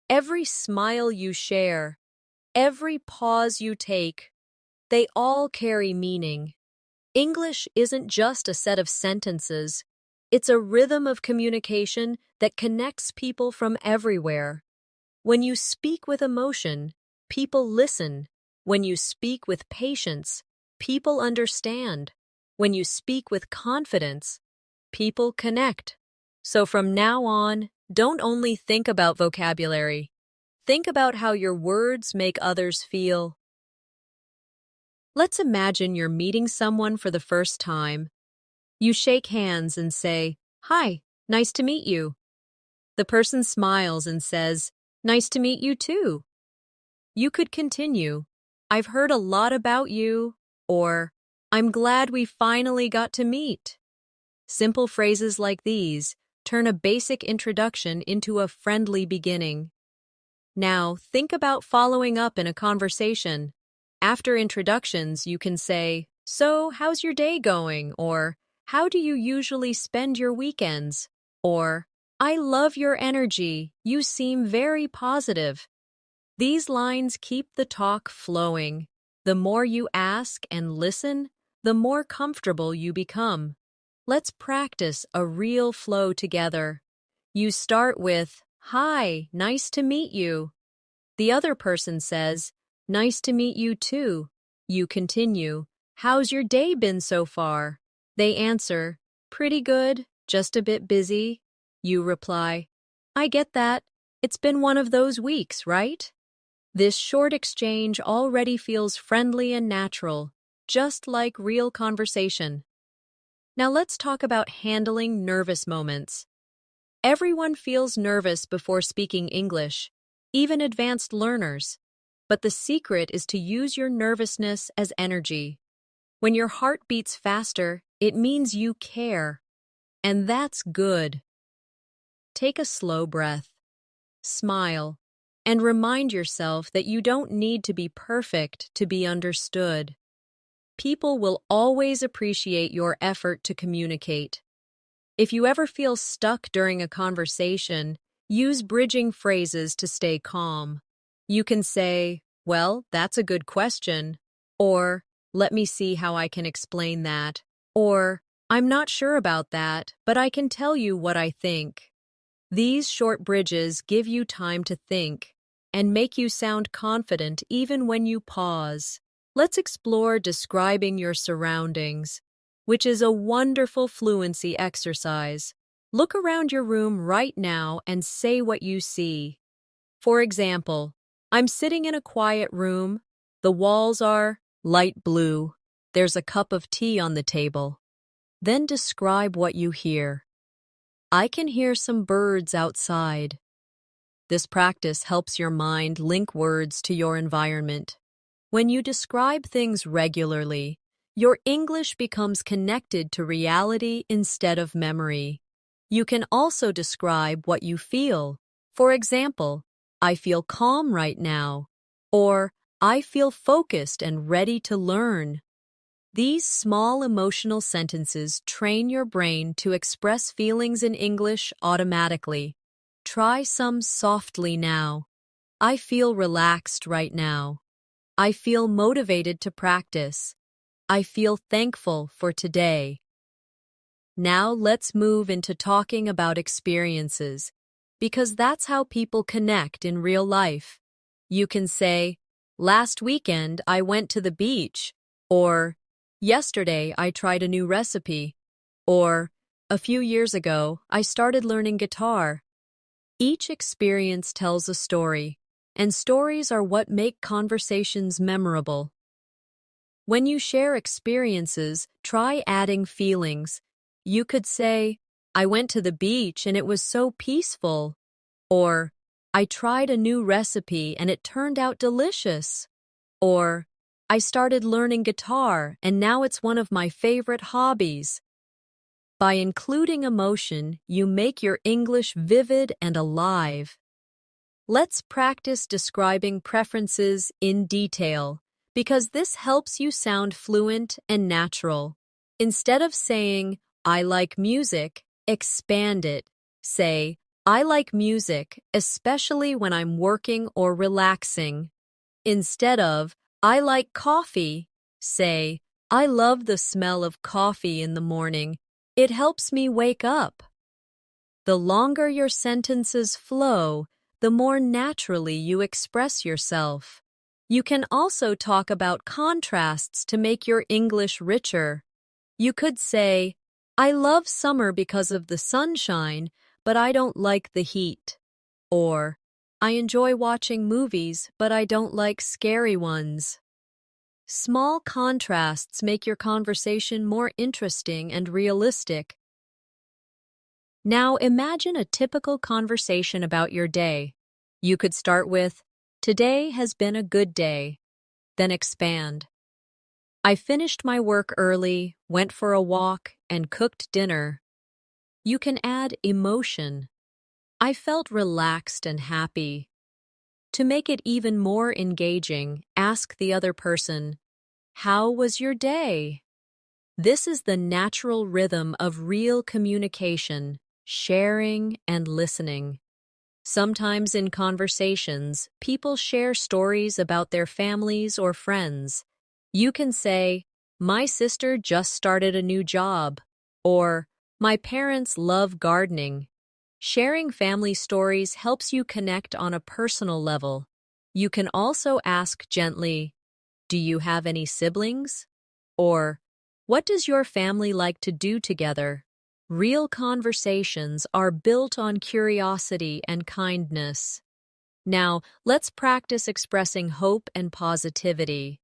every smile you share, every pause you take, they all carry meaning. English isn't just a set of sentences. It's a rhythm of communication that connects people from everywhere. When you speak with emotion, people listen. When you speak with patience, people understand. When you speak with confidence, people connect. So from now on, don't only think about vocabulary. Think about how your words make others feel. Let's imagine you're meeting someone for the first time. You shake hands and say, "Hi, nice to meet you." The person smiles and says, "Nice to meet you too." You could continue, "I've heard a lot about you," or "I'm glad we finally got to meet." Simple phrases like these turn a basic introduction into a friendly beginning. Now, think about following up in a conversation. After introductions, you can say, "So, how's your day going?" Or, "How do you usually spend your weekends?" Or, "I love your energy. You seem very positive." These lines keep the talk flowing. The more you ask and listen, the more comfortable you become. Let's practice a real flow together. You start with, "Hi, nice to meet you." The other person says, "Nice to meet you too." You continue, "How's your day been so far?" They answer, "Pretty good, just a bit busy." You reply, "I get that. It's been one of those weeks, right?" This short exchange already feels friendly and natural, just like real conversation. Now let's talk about handling nervous moments. Everyone feels nervous before speaking English, even advanced learners. But the secret is to use your nervousness as energy. When your heart beats faster, it means you care. And that's good. Take a slow breath, smile, and remind yourself that you don't need to be perfect to be understood. People will always appreciate your effort to communicate. If you ever feel stuck during a conversation, use bridging phrases to stay calm. You can say, "Well, that's a good question," or "Let me see how I can explain that," or "I'm not sure about that, but I can tell you what I think." These short bridges give you time to think and make you sound confident even when you pause. Let's explore describing your surroundings, which is a wonderful fluency exercise. Look around your room right now and say what you see. For example, "I'm sitting in a quiet room. The walls are light blue. There's a cup of tea on the table." Then describe what you hear. "I can hear some birds outside." This practice helps your mind link words to your environment. When you describe things regularly, your English becomes connected to reality instead of memory. You can also describe what you feel. For example, "I feel calm right now," or "I feel focused and ready to learn." These small emotional sentences train your brain to express feelings in English automatically. Try some softly now. "I feel relaxed right now." "I feel motivated to practice." "I feel thankful for today." Now let's move into talking about experiences, because that's how people connect in real life. You can say, "Last weekend I went to the beach," or "Yesterday I tried a new recipe," or "A few years ago I started learning guitar." Each experience tells a story, and stories are what make conversations memorable. When you share experiences, try adding feelings. You could say, "I went to the beach and it was so peaceful," or "I tried a new recipe and it turned out delicious," or "I started learning guitar and now it's one of my favorite hobbies." By including emotion, you make your English vivid and alive. Let's practice describing preferences in detail, because this helps you sound fluent and natural. Instead of saying, "I like music," expand it. Say, "I like music, especially when I'm working or relaxing." Instead of, "I like coffee," say, "I love the smell of coffee in the morning. It helps me wake up." The longer your sentences flow, the more naturally you express yourself. You can also talk about contrasts to make your English richer. You could say, "I love summer because of the sunshine, but I don't like the heat." Or, "I enjoy watching movies, but I don't like scary ones." Small contrasts make your conversation more interesting and realistic. Now imagine a typical conversation about your day. You could start with, "Today has been a good day." Then expand. "I finished my work early, went for a walk, and cooked dinner." You can add emotion. "I felt relaxed and happy." To make it even more engaging, ask the other person, "How was your day?" This is the natural rhythm of real communication, sharing and listening. Sometimes in conversations, people share stories about their families or friends. You can say, "My sister just started a new job," or "My parents love gardening." Sharing family stories helps you connect on a personal level. You can also ask gently, Do you have any siblings? Or, what does your family like to do together? Real conversations are built on curiosity and kindness. Now, let's practice expressing hope and positivity,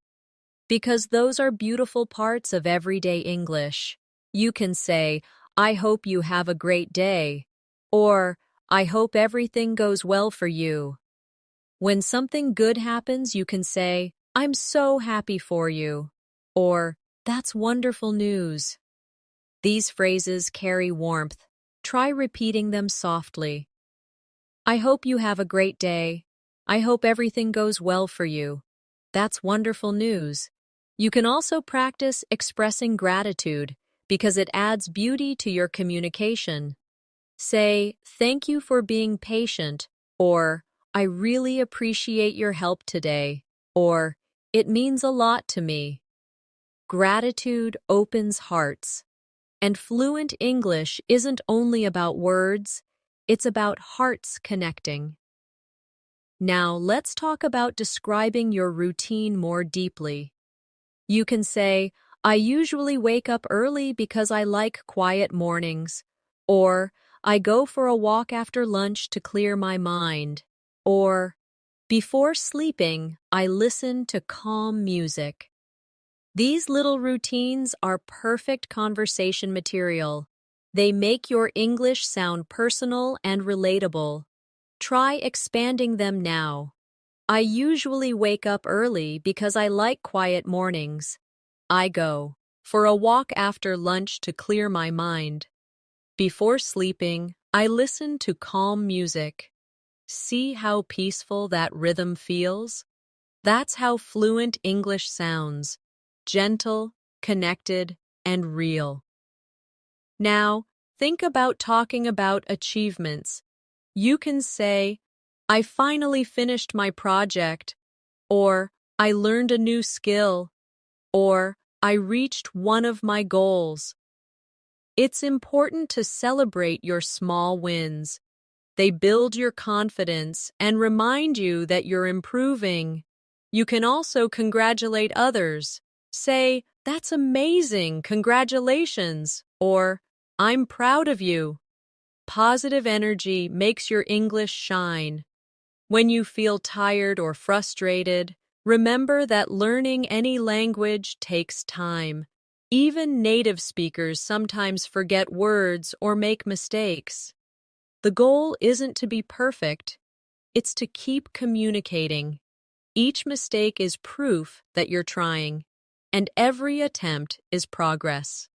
because those are beautiful parts of everyday English. You can say, I hope you have a great day, or I hope everything goes well for you. When something good happens, you can say, I'm so happy for you, or that's wonderful news. These phrases carry warmth. Try repeating them softly. I hope you have a great day. I hope everything goes well for you. That's wonderful news. You can also practice expressing gratitude because it adds beauty to your communication. Say, thank you for being patient, or I really appreciate your help today, or it means a lot to me. Gratitude opens hearts. And fluent English isn't only about words, it's about hearts connecting. Now, let's talk about describing your routine more deeply. You can say, I usually wake up early because I like quiet mornings, or I go for a walk after lunch to clear my mind, or before sleeping, I listen to calm music. These little routines are perfect conversation material. They make your English sound personal and relatable. Try expanding them now. I usually wake up early because I like quiet mornings. I go for a walk after lunch to clear my mind. Before sleeping, I listen to calm music. See how peaceful that rhythm feels? That's how fluent English sounds. Gentle, connected, and real. Now, think about talking about achievements. You can say, I finally finished my project, or I learned a new skill, or I reached one of my goals. It's important to celebrate your small wins. They build your confidence and remind you that you're improving. You can also congratulate others. Say, that's amazing, congratulations, or I'm proud of you. Positive energy makes your English shine. When you feel tired or frustrated, remember that learning any language takes time. Even native speakers sometimes forget words or make mistakes. The goal isn't to be perfect, it's to keep communicating. Each mistake is proof that you're trying, and every attempt is progress.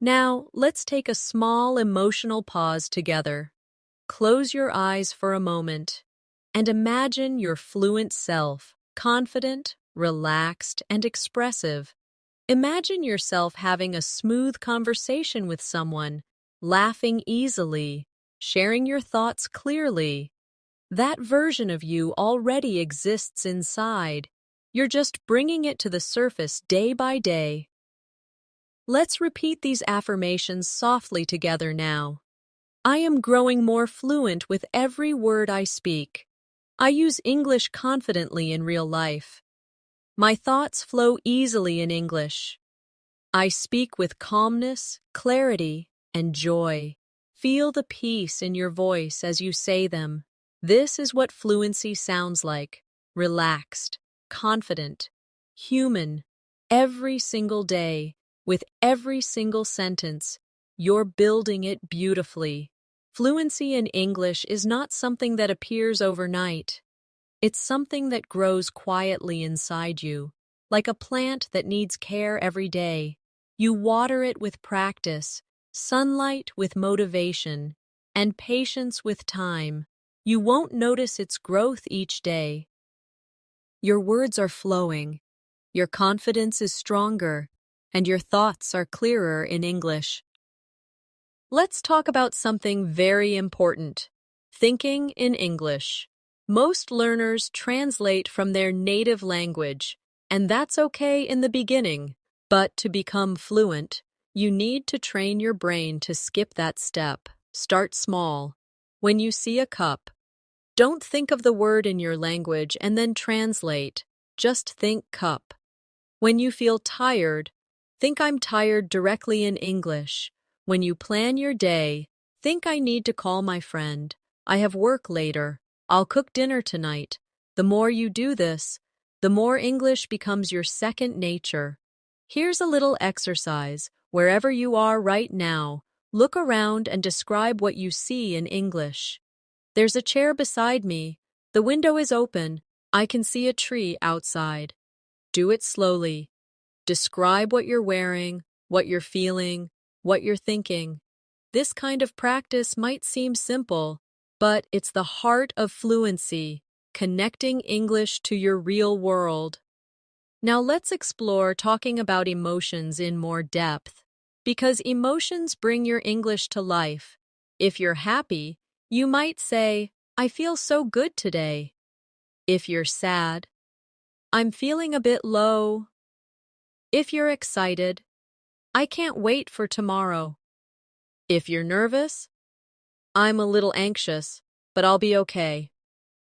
Now, let's take a small emotional pause together. Close your eyes for a moment and imagine your fluent self, confident, relaxed, and expressive. Imagine yourself having a smooth conversation with someone, laughing easily, sharing your thoughts clearly. That version of you already exists inside. You're just bringing it to the surface day by day. Let's repeat these affirmations softly together now. I am growing more fluent with every word I speak. I use English confidently in real life. My thoughts flow easily in English. I speak with calmness, clarity, and joy. Feel the peace in your voice as you say them. This is what fluency sounds like: relaxed, confident, human. Every single day, with every single sentence, you're building it beautifully. Fluency in English is not something that appears overnight. It's something that grows quietly inside you, like a plant that needs care every day. You water it with practice, sunlight with motivation, and patience with time. You won't notice its growth each day. Your words are flowing, your confidence is stronger, and your thoughts are clearer in English. Let's talk about something very important: thinking in English. Most learners translate from their native language, and that's okay in the beginning. But to become fluent, you need to train your brain to skip that step. Start small. When you see a cup, don't think of the word in your language and then translate. just think cup. When you feel tired, think I'm tired directly in English. When you plan your day, think I need to call my friend. I have work later. I'll cook dinner tonight. The more you do this, the more English becomes your second nature. Here's a little exercise. Wherever you are right now, look around and describe what you see in English. There's a chair beside me. The window is open. I can see a tree outside. Do it slowly. Describe what you're wearing, what you're feeling, what you're thinking. This kind of practice might seem simple, but it's the heart of fluency, connecting English to your real world. Now let's explore talking about emotions in more depth, because emotions bring your English to life. If you're happy, you might say, I feel so good today. If you're sad, I'm feeling a bit low. If you're excited, I can't wait for tomorrow. If you're nervous, I'm a little anxious, but I'll be okay.